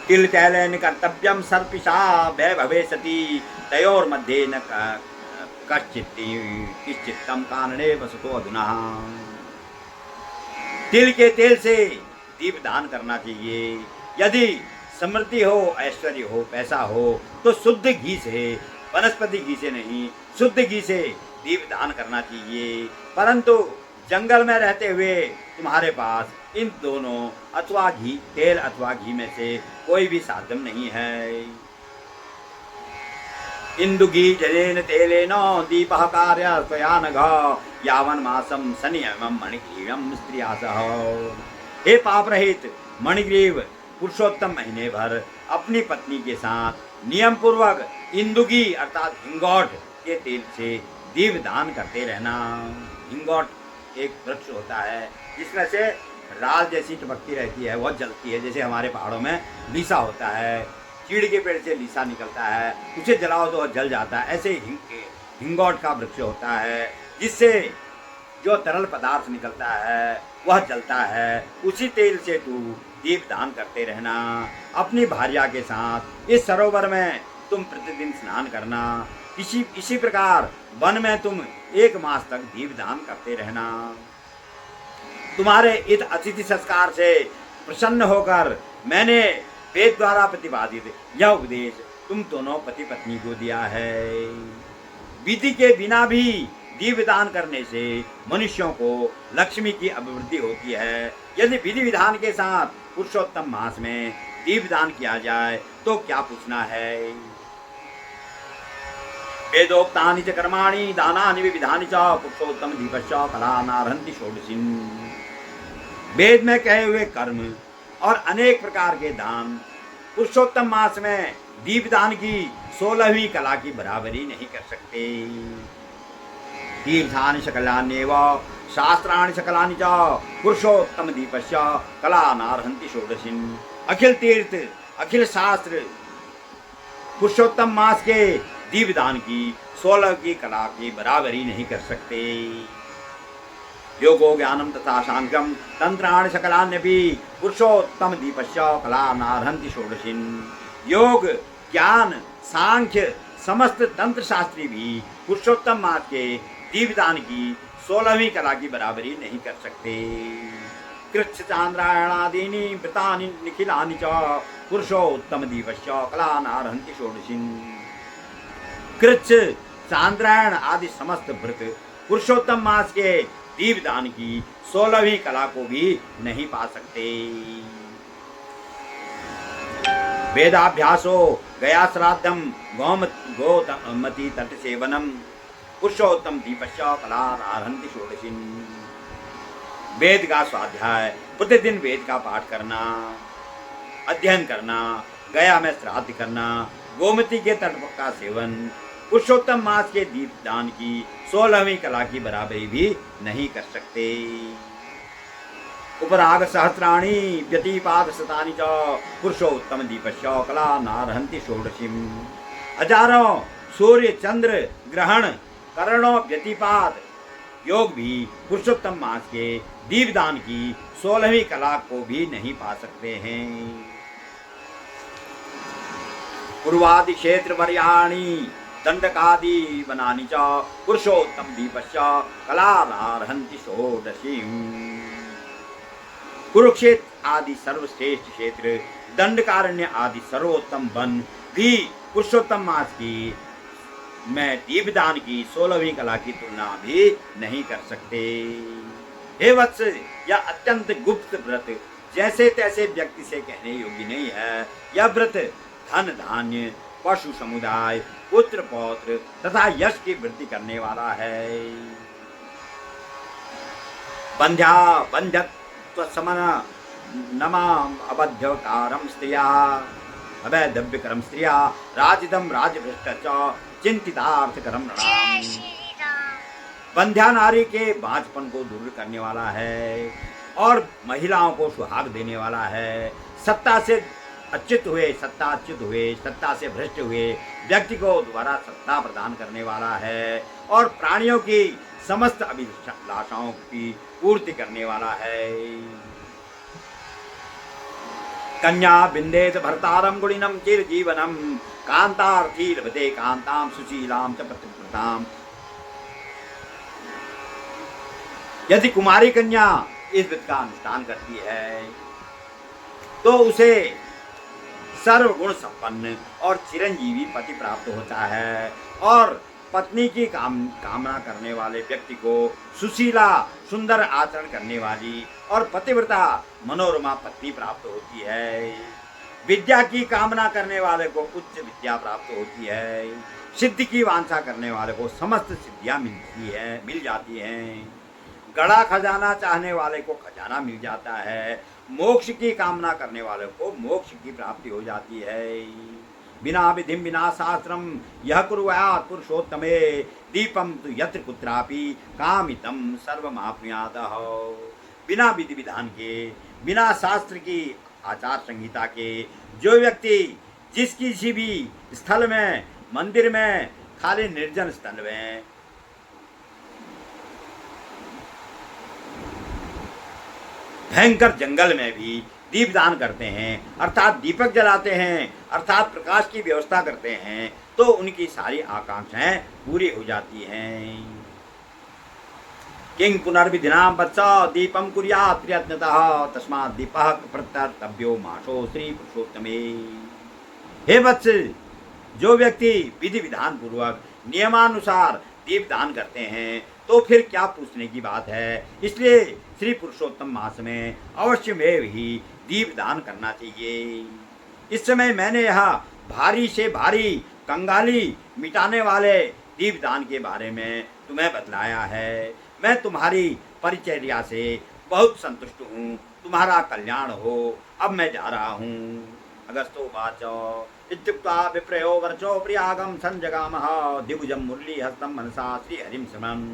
तिल तैलेन कर्तव्यम सर्पिषा वैभवे सती तयोर मध्ये न कश्चित्तम कानने वसतो अधुना। तिल के तेल से दीप दान करना चाहिए। यदि समृद्धि हो, ऐश्वर्य हो, पैसा हो तो शुद्ध घी से, वनस्पति घी से नहीं, शुद्ध घी से दीप दान करना चाहिए। परंतु जंगल में रहते हुए तुम्हारे पास इन दोनों अथवा घी, तेल अथवा घी में से कोई भी साधन नहीं है। इंदुघी जलेन तेलेन दीपः कार्य स्वयानघ यावन मासम सनियमं मणिग्रीवं स्त्रियासः। हे पाप रहित मणिग्रीव, पुरुषोत्तम महीने भर अपनी पत्नी के साथ नियम पूर्वक इंदुगी अर्थात हिंगौट के तेल से दीपदान करते रहना। हिंगोट एक वृक्ष होता है जिसमें से राल जैसी टपकती रहती है, बहुत जलती है। जैसे हमारे पहाड़ों में लीसा होता है, चीड़ के पेड़ से लीसा निकलता है, उसे जलाओ तो जल जाता है। ऐसे हिंगोट का वृक्ष होता है जिससे जो तरल पदार्थ निकलता है वह जलता है। उसी तेल से तू दीपदान करते रहना। अपनी भार्या के साथ इस सरोवर में तुम प्रतिदिन स्नान करना। इसी प्रकार वन में तुम 1 मास तक दीपदान करते रहना। तुम्हारे इस अतिथि संस्कार से प्रसन्न होकर मैंने वेद द्वारा प्रतिपादित यह उपदेश तुम दोनों पति पत्नी को दिया है। विधि के बिना भी दीपदान करने से मनुष्यों को लक्ष्मी की अभिवृद्धि होती है। यदि विधि विधान के साथ पुरुषोत्तम मास में दीपदान किया जाए तो क्या पूछना है। वेदोक्तानि च कर्माणि दानानि विविधानि च पुरुषोत्तम दीपश्च कलानार्हन्ति षोडशीम्। वेद में कहे हुए कर्म और अनेक प्रकार के दान पुरुषोत्तम मास में दीपदान की 16वीं कला की बराबरी नहीं कर सकते। तीर्थानि सकलान्येव शास्त्राणि सकलानि च पुरुषोत्तम दीपस्य कलानार्हन्ति षोडशीम्। अखिल तीर्थ अखिल शास्त्र पुरुषोत्तम मास के दीपदान की 16 की कला की बराबरी नहीं कर सकते। योगो ज्ञानम तथा सांख्यम तंत्राणि सकलान्यपि पुरुषोत्तम दीपस्य कलानार्हन्ति षोडशीम्। योग ज्ञान सांख्य समस्त तंत्र शास्त्री भी पुरुषोत्तम मास के दीपदान की 16वीं कला की बराबरी नहीं कर सकते। कृच्छ चांद्रायणादीनि व्रतानि निखिलानि च पुरुषोत्तम दीपस्य कलानार्हन्ति षोडशीम्। कृच्छ चांद्रायण आदि समस्त व्रत पुरुषोत्तम मास के दीपदान की 16वीं कला को भी नहीं पा सकते। वेदाभ्यासो गया श्राद्धम गोमती तट सेवनम पुरुषोत्तम दीपस्य कलानार्हन्ति षोडशीम्। वेद का स्वाध्याय प्रतिदिन वेद का पाठ करना, अध्ययन करना, गया में श्राद्ध करना, गोमती के तट का सेवन पुरुषोत्तम मास के दीपदान की 16वीं कला की बराबरी भी नहीं कर सकते। उपराग सहस्राणि व्यतिपाद शतानि च पुरुषोत्तम दीपस्य कलानार्हन्ति षोडशीम्। हजारों सूर्य चंद्र ग्रहण करणों व्यतिपाद योग भी पुरुषोत्तम मास के दीपदान की 16वीं कला को भी नहीं पा सकते हैं। पूर्वादि क्षेत्र वर्याणि दंडकादि वनानि च पुरुषोत्तम दीपस्य कलानार्हन्ति षोडशीम्। कुरुक्षेत्र आदि सर्वश्रेष्ठ क्षेत्र दंडकारण्य आदि सर्वोत्तम वन भी पुरुषोत्तम मास की में दीपदान की 16वीं कला की तुलना भी नहीं कर सकते। हे वत्स, यह अत्यंत गुप्त व्रत जैसे तैसे व्यक्ति से कहने योग्य नहीं है। यह व्रत धन धान्य पशु समुदाय पुत्र पौत्र तथा यश की वृद्धि करने वाला है। बंध्या बंध्यत्व समन नमाम अबध्यकारम स्त्रिया अवैधव्यकरम स्त्रिया राजिदम राजभ्रष्ट चिंतितार्थकरम नृणाम। बंध्या नारी के बांझपन को दूर करने वाला है और महिलाओं को सुहाग देने वाला है। सत्ता से अच्युत हुए सत्ता से भ्रष्ट हुए व्यक्ति को दोबारा सत्ता प्रदान करने वाला है और प्राणियों की समस्त अभिलाषाओं की पूर्ति करने वाला है। कन्या बिंदेत भर्तारम गुणिनम चिर जीवनम कांतार्थी लभते कांताम सुशीलाम च पतिव्रताम। यदि कुमारी कन्या इस व्रत का अनुष्ठान करती है तो उसे सर्वगुण संपन्न और चिरंजीवी पति प्राप्त होता है और पत्नी की कामना करने वाले व्यक्ति को सुशीला सुंदर आचरण करने वाली और पतिव्रता मनोरमा पत्नी प्राप्त होती है। विद्या की कामना करने वाले को उच्च विद्या प्राप्त होती है। सिद्धि की वांछा करने वाले को समस्त सिद्धियां मिल जाती हैं। गड़ा खजाना चाहने वाले को खजाना मिल जाता है। मोक्ष की कामना करने वाले को मोक्ष की प्राप्ति हो जाती है। बिना विधिम बिना शास्त्रम यह कुर्यात् पुरुषोत्तमे दीपम तु यत्र कुत्रापि कामितम सर्वमाप्नुयातः। बिना विधि विधान के, बिना शास्त्र की आचार संहिता के जो व्यक्ति जिस किसी भी स्थल में, मंदिर में, खाली निर्जन स्थल में, भयंकर जंगल में भी दीपदान करते हैं, अर्थात दीपक जलाते हैं, अर्थात प्रकाश की व्यवस्था करते हैं, तो उनकी सारी आकांक्षाएं पूरी हो जाती हैं। किंग पुनर्विधिना वत्स दीपम कुर्यात् प्रयत्नतः तस्मात् दीपः प्रत्यर्तव्यो माशो श्री पुरुषोत्तमे। हे वत्स, जो व्यक्ति विधि विधान पूर्वक नियमानुसार दीपदान करते हैं तो फिर क्या पूछने की बात है। इसलिए श्री पुरुषोत्तम मास में अवश्य में ही दीपदान करना चाहिए। इस समय मैंने यह भारी से भारी कंगाली मिटाने वाले दीपदान के बारे में तुम्हें बतलाया है। मैं तुम्हारी परिचर्या से बहुत संतुष्ट हूँ, तुम्हारा कल्याण हो। अब मैं जा रहा हूँ। अगस्तो वाचो इत्युक्त्वा विप्रयो वर्चो प्रियागम संजगामः दिवुजम मुरली हस्तम मनसा श्री हरिम समम।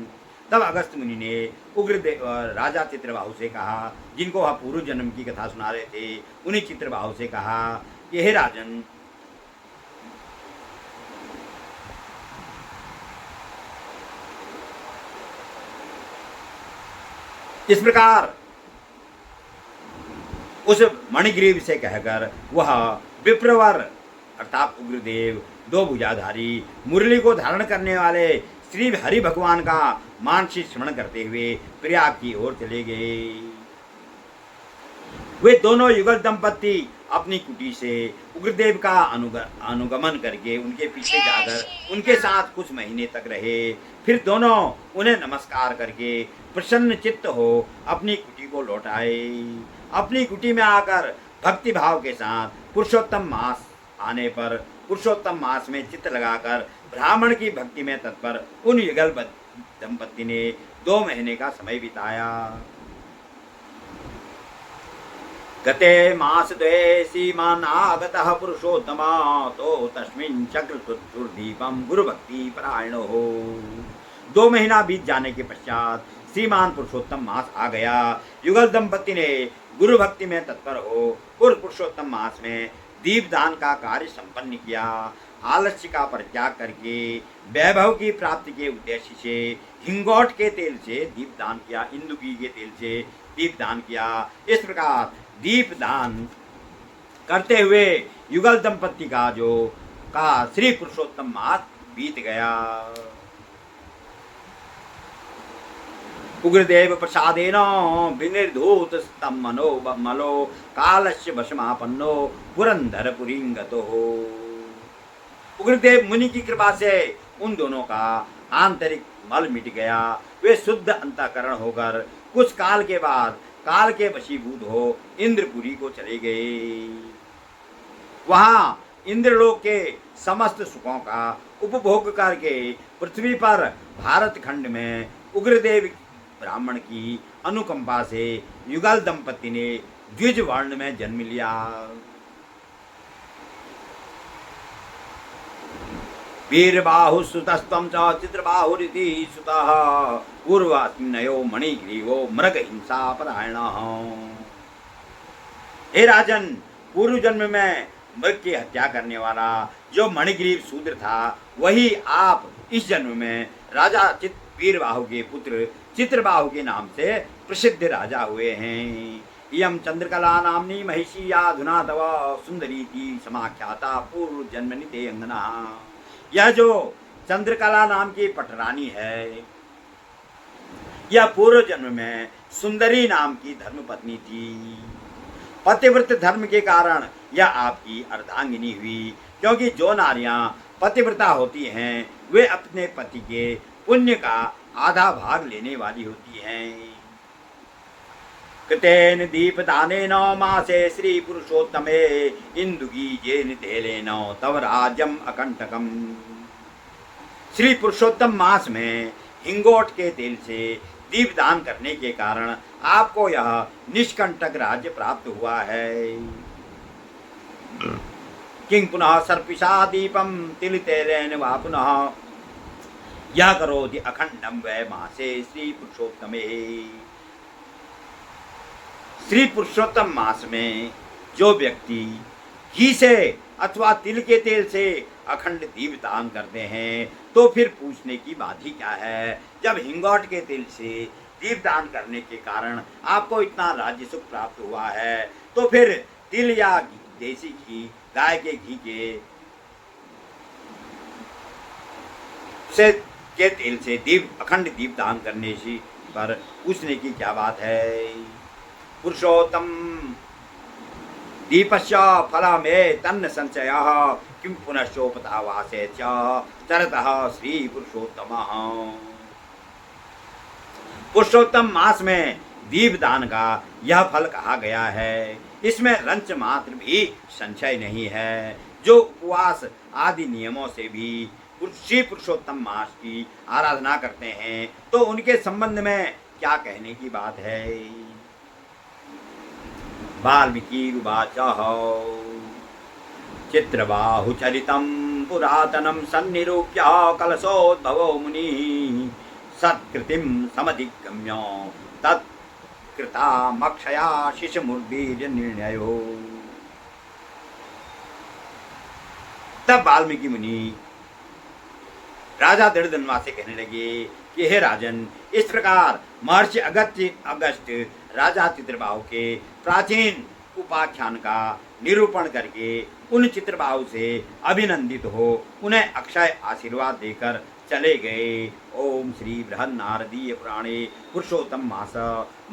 तब अगस्त मुनि ने उग्रदेव राजा चित्रबाहु से कहा, जिनको वह पूर्व जन्म की कथा सुना रहे थे, उन्हीं चित्रबाहु से कहा कि हे राजन, इस प्रकार उस मणिग्रीव से कहकर वह विप्रवर अर्थात उग्रदेव दो भुजाधारी मुरली को धारण करने वाले श्री हरि भगवान का मानसिक स्मरण करते हुए प्रयाग की ओर चले गए। वे दोनों युगल दंपत्ति अपनी कुटी से उग्रदेव का अनुगमन करके उनके पीछे जाकर उनके साथ कुछ महीने तक रहे। फिर दोनों उन्हें नमस्कार करके प्रसन्न चित्त हो अपनी कुटी को लौट आए। अपनी कुटी में आकर भक्ति भाव के साथ पुरुषोत्तम मास आने पर पुरुषोत्तम मास में चित्त लगाकर ब्राह्मण की भक्ति में तत्पर उन युगल दंपत्ति ने 2 महीने का समय बिताया। गते मास द्वे सीमान आगतः पुरुषोत्तम तो तस्मिन् चक्रतुर्दीपम गुरु भक्ति परायण हो। 2 महीना बीत जाने के पश्चात श्रीमान पुरुषोत्तम मास आ गया। युगल दंपत्ति ने गुरु भक्ति में तत्पर हो उस पुरुषोत्तम मास में दीपदान का कार्य संपन्न किया। आलस्य का परित्याग करके वैभव की प्राप्ति के उद्देश्य से हिंगोट के तेल से दीपदान किया, इंदुकी के तेल से दीपदान किया। इस प्रकार दीपदान करते हुए युगल दंपत्ति का श्री पुरुषोत्तम मास बीत गया। उग्रदेव प्रसादेन विनिर्धूत स्तम मनो मलो कालस्य वशमापन्नो पुरंदरपुरीं गतो। उग्रदेव मुनि की कृपा से उन दोनों का आंतरिक मल मिट गया। वे शुद्ध अंतःकरण होकर कुछ काल के बाद काल के वशीभूत हो इंद्रपुरी को चले गए। वहां इंद्रलोक के समस्त सुखों का उपभोग करके पृथ्वी पर भारत खंड में उग्रदेव ब्राह्मण की अनुकंपा से युगल दंपत्ति ने द्विज वर्ण में जन्म लिया। वीरबाहु सुतस्त्वं च चित्रबाहुरिति सुतः पूर्वास्मिन्नयो मणिग्रीवो मृग हिंसा परायणः। हे राजन, पूर्व जन्म में मृग की हत्या करने वाला जो मणिग्रीव शूद्र था, वही आप इस जन्म में राजा वीरबाहु के पुत्र चित्रबाहु के नाम से प्रसिद्ध राजा हुए हैं। इयं चंद्रकला नामनी महिषी अधुना तव सुंदरी की समाख्याता पूर्व जन्मनि ते अंगना। यह जो चंद्रकला नाम की पटरानी है, यह पूर्व जन्म में सुंदरी नाम की धर्मपत्नी थी। पतिव्रत धर्म के कारण यह आपकी अर्धांगिनी हुई, क्योंकि जो नारियां पतिव्रता होती हैं वे अपने पति के पुण्य का आधा भाग लेने वाली होती हैं। कृतेन दीपदानेन मासे श्री पुरुषोत्तमे इंदुगीजेन तेलेन तव राज्यम अकंटकम। श्री पुरुषोत्तम मास में हिंगोट के तेल से दीपदान करने के कारण आपको यह निष्कंटक राज्य प्राप्त हुआ है। किं पुनः सर्पिषा दीपम तिलितेरेण वा पुनः यह करोति अखंडम वै मासे श्री पुरुषोत्तमे। श्री पुरुषोत्तम मास में जो व्यक्ति घी से अथवा तिल के तेल से अखंड दीप दान करते हैं तो फिर पूछने की बात ही क्या है। जब हिंगोट के तेल से दीप दान करने के कारण आपको इतना राज्य सुख प्राप्त हुआ है तो फिर तिल या देसी घी, गाय के घी के तेल से दीप अखंड दीप दान करने से पर पूछने की क्या बात है। पुरुषोत्तम दीपस्य फलमें तन्न संशयः किं पुनश्चोपतावासे चरतः श्री पुरुषोत्तमः। पुरुषोत्तम मास में दीप दान का यह फल कहा गया है, इसमें रंच मात्र भी संशय नहीं है। जो उपवास आदि नियमों से भी श्री पुरुषोत्तम मास की आराधना करते हैं तो उनके संबंध में क्या कहने की बात है। वाल्मीकि उवाच चित्रबाहुचरितं पुरातनं सन्निरूप्य कलशोद्भवो मुनिः सत्कृतिं समधिगम्य तत्कृतामक्षया शिशुमुर्वीर्यनिर्णयो। तब वाल्मीकि मुनि राजा दृढ़धनुआ से कहने लगे कि हे राजन, इस प्रकार महर्षि अगस्त राजा चित्रबाहु के प्राचीन उपाख्यान का निरूपण करके उन चित्रबाहु से अभिनंदित हो उन्हें अक्षय आशीर्वाद देकर चले गए। ओम श्री बृहद नारदीय पुराणे पुरुषोत्तम मास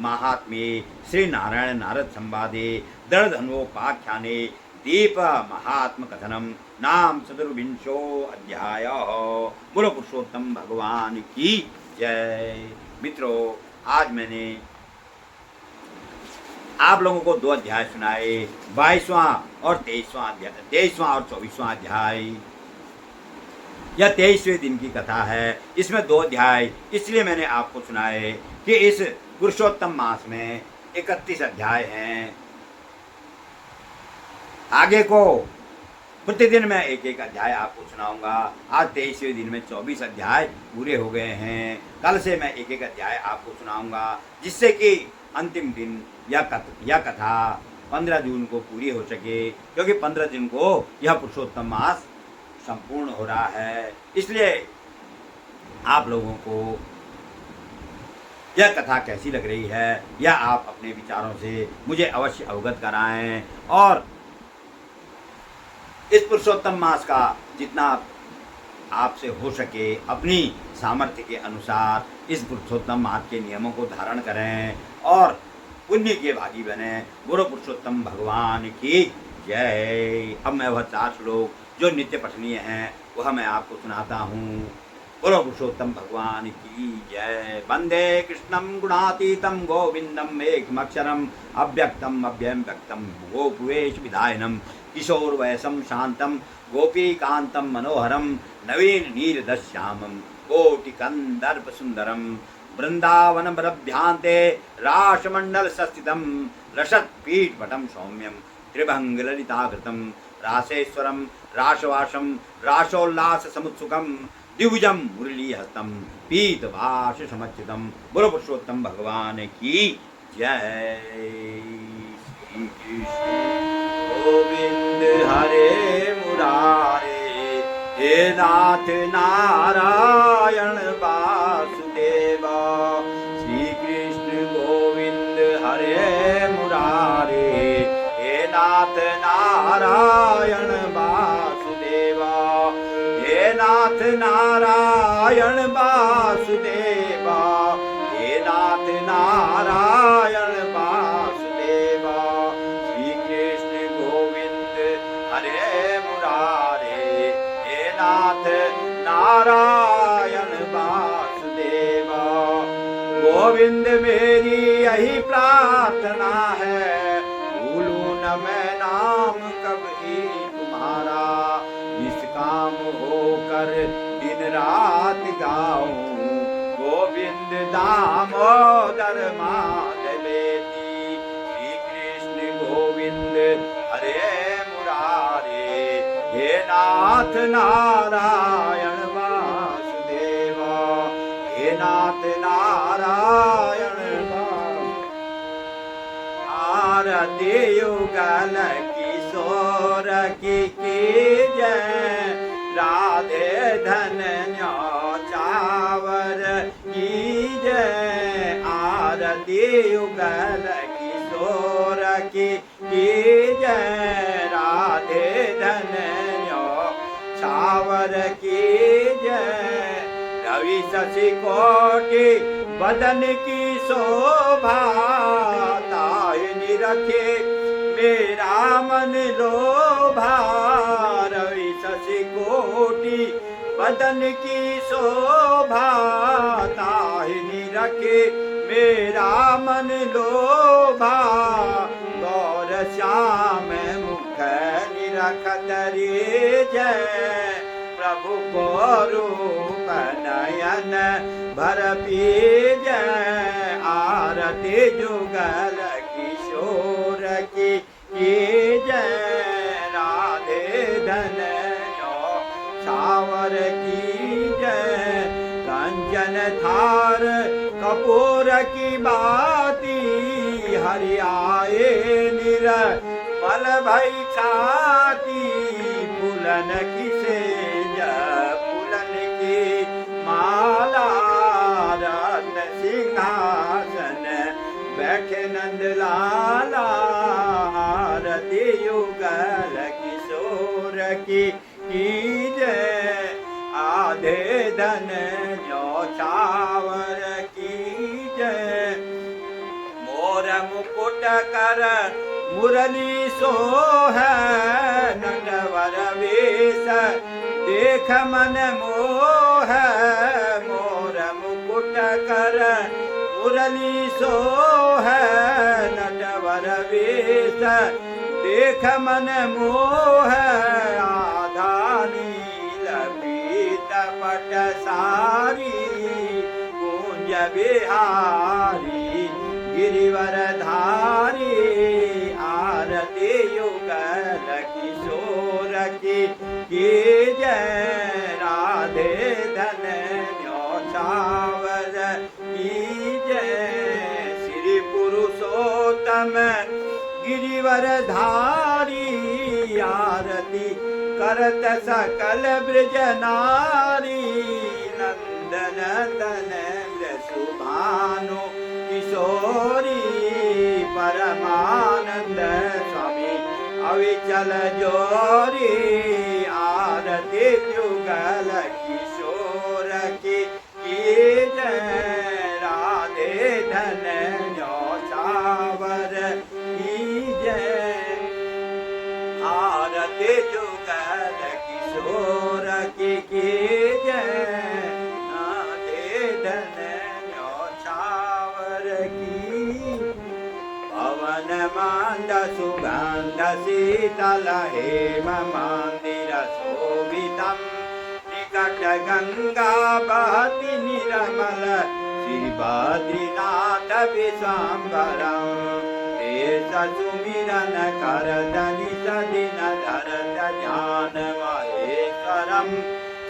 महात्म्ये श्री नारायण नारद संवादे दृढ़धनुपाख्याने दीप महात्म कथनम नाम चतुर्विंशो अध्याय। बोलो पुरुषोत्तम भगवान की जय। मित्रों, आज मैंने आप लोगों को 2 अध्याय सुनाए, 22वां और 23वां अध्याय, 23वां और 24वां अध्याय। यह 23वें दिन की कथा है। इसमें 2 अध्याय इसलिए मैंने आपको सुनाए कि इस पुरुषोत्तम मास में 31 अध्याय हैं। आगे को प्रतिदिन मैं एक एक अध्याय आपको सुनाऊंगा। आज 23वें दिन में 24 अध्याय पूरे हो गए हैं। कल से मैं एक एक अध्याय आपको सुनाऊंगा जिससे कि अंतिम दिन यह कथा 15 जून को पूरी हो सके, क्योंकि 15 जून को यह पुरुषोत्तम मास संपूर्ण हो रहा है। इसलिए आप लोगों को यह कथा कैसी लग रही है यह आप अपने विचारों से मुझे अवश्य अवगत कराएं और इस पुरुषोत्तम मास का जितना आपसे हो सके अपनी सामर्थ्य के अनुसार इस पुरुषोत्तम मास के नियमों को धारण करें और पुण्य के भागी बने। गुरु पुरुषोत्तम भगवान की जय। अब मैं वह 4 श्लोक जो नित्य पठनीय हैं वह मैं आपको सुनाता हूँ। बोलो पुरुषोत्तम भगवान की जय। वंदे कृष्णं गुणातीतं गोविंदम एकमक्षरम अव्यक्तम अव्ययम व्यक्तम गोपुवेश विधायनम किशोरवयसं शांतं गोपीकांतं मनोहरं नवीन नीरदश्यामं कोटिकंदर्प सुंदरम वृंदावनमरभ्यान्ते रासमंडल संस्थितं रसत्पीठपटं सौम्यं त्रिभंगललिताकृतं रासेश्वरं रासवासं रासोल्लाससमुत्सुकं द्विभुजं मुरलीहस्तं पीतवाससमच्युतं। बोलो पुरुषोत्तम भगवान की जय। श्री कृष्ण गोविंद हरे मुरारे हे नाथ नारायण वासुदेव। श्री कृष्ण गोविंद हरे मुरारे हे नाथ नारायण वासुदेव। हे नाथ नारायण वासुदेव। हे नाथ नारायण वासुदेव। श्री कृष्ण गोविंद हरे मुरारे हे नाथ नारायण वासुदेव। गोविंद मेरी यही प्रार्थना है, भूलूं न मैं नाम कभी तुम्हारा। निष्काम होकर दिन रात गाऊं गोविंद दामोदर माधवेति। श्री कृष्ण गोविंद हरे मुरारे नाथ नारायण वासुदेव, हे नाथ नारायण आरती युगल किशोर की जय, राधे धन्य चावर की जय, आरती युगल किशोर की जय, राधे धन्य चावर की जय। रवि शशि कोटि बदन की शोभा, ताहिनी रखे मेरा मन लोभा, रवि शशि कोटि बदन की शोभा, ताहिनी रखे मेरा मन लोभा, गौर श्याम मुख निरखत रे जय, प्रभु को रूप नयन भर जय, आरती जुगल किशोर की जय, राधे धन्यो सावर की जय, कंचन थार कपूर की बाती, हरियाए निर्मल भई छाती, फूलन की सेज फूलन की माला, रत्न सिंहासन बैठे नंद लाला, आरती युगल किशोर की जय, आधे धन्यो चावर की जय। मोर मुकुट कर मुरली सोह, नटवर वेश देख मन मोह, मोर मुकुट कर मुरली सोह, नटवर वेश देख मन मोह, आधा नील पीत पट सारी, कुंज बिहारी गिरिवर धारी, आरती युगल किशोर की जय, राधे धन्यो चावर की जय, श्री पुरुषोत्तम गिरिवर धारी, आरती करत सकल ब्रज नारी, नंदन तन सुभानु किशोरी, परमानंद स्वामी अविचल जोरी, आरती जुगल किशोर की जय, राधे धन्यो चावर की जय, आरती जुगल किशोर की जय, राधे धन्यो चावर की। पवन मांद सुगंध शीतल हेम मंदिर शोभितम, निकट गंगा बहति निर्मल, श्री बद्रीनाथ विश्वम्भरम, देश सुमिरन करदनि सदिन धरत ध्यान महेश्वरम,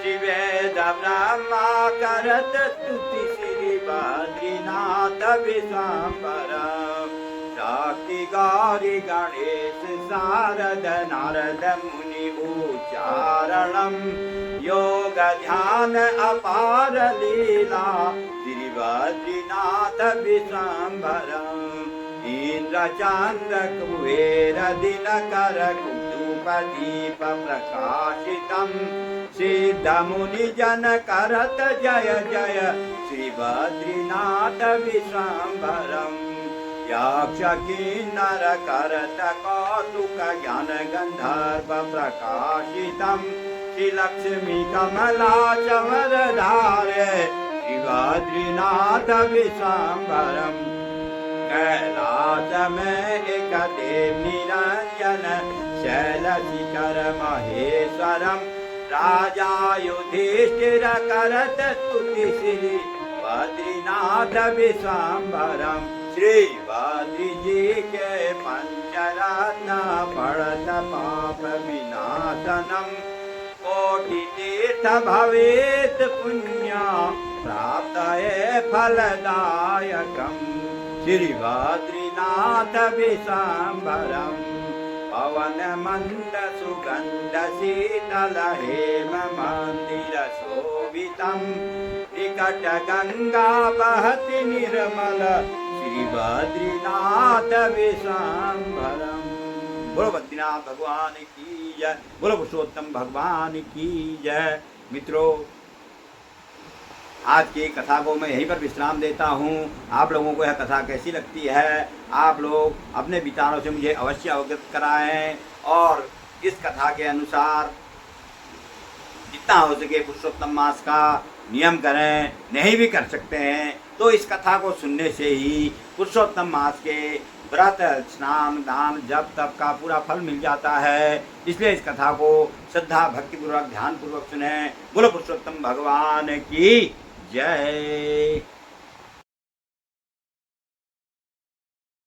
शिवेद ब्रह्मा करत स्तुति, श्री बद्रीनाथ विश्वम्भरम, शक्ति गौरी गणेश शारद नारद मुनि उच्चारणम, योग ध्यान अपार लीला, श्री बद्रीनाथ विश्वम्भरम, इंद्र चंद्र कुबेर दिनकर कुतुब दीप प्रकाशितम, सिद्ध मुनि जन करत जय जय, श्री बद्रीनाथ विश्वम्भरम, यक्ष किन्नर करत कौतुक ज्ञान गंधर्व प्रकाशितम, श्री लक्ष्मी कमला चवर धारे, श्री बद्रीनाथ विश्वम्भरम, कैलास में एक देव निरंजन, शैल शिखर महेश्वरम, राजा युधिष्ठिर करत स्तुति, श्री बद्रीनाथ विश्वम्भरम, श्री बद्री जी के पंचरत्न पड़त पाप विनाशनम, कोटि तीर्थ भवेत पुण्य प्राप्त फलदायकम् श्री बद्रीनाथ विश्वम्भरम् पवन मंद सुगंध शीतल हेम मंदिर शोभितम् निकट गंगा बहति निर्मल श्री बद्रीनाथ विश्वम्भरम्। बोलो बद्रीनाथ भगवान की जय, बोलो पुरुषोत्तम भगवान की जय। मित्रों, आज की कथा को मैं यहीं पर विश्राम देता हूँ। आप लोगों को यह कथा कैसी लगती है, आप लोग अपने विचारों से मुझे अवश्य अवगत कराएं और इस कथा के अनुसार जितना हो सके पुरुषोत्तम मास का नियम करें। नहीं भी कर सकते हैं तो इस कथा को सुनने से ही पुरुषोत्तम मास के व्रत, स्नान, दान, जप, तप का पूरा फल मिल जाता है। इसलिए इस कथा को श्रद्धा भक्ति पूर्वक ध्यान पूर्वक सुने। बोलो पुरुषोत्तम भगवान की जय।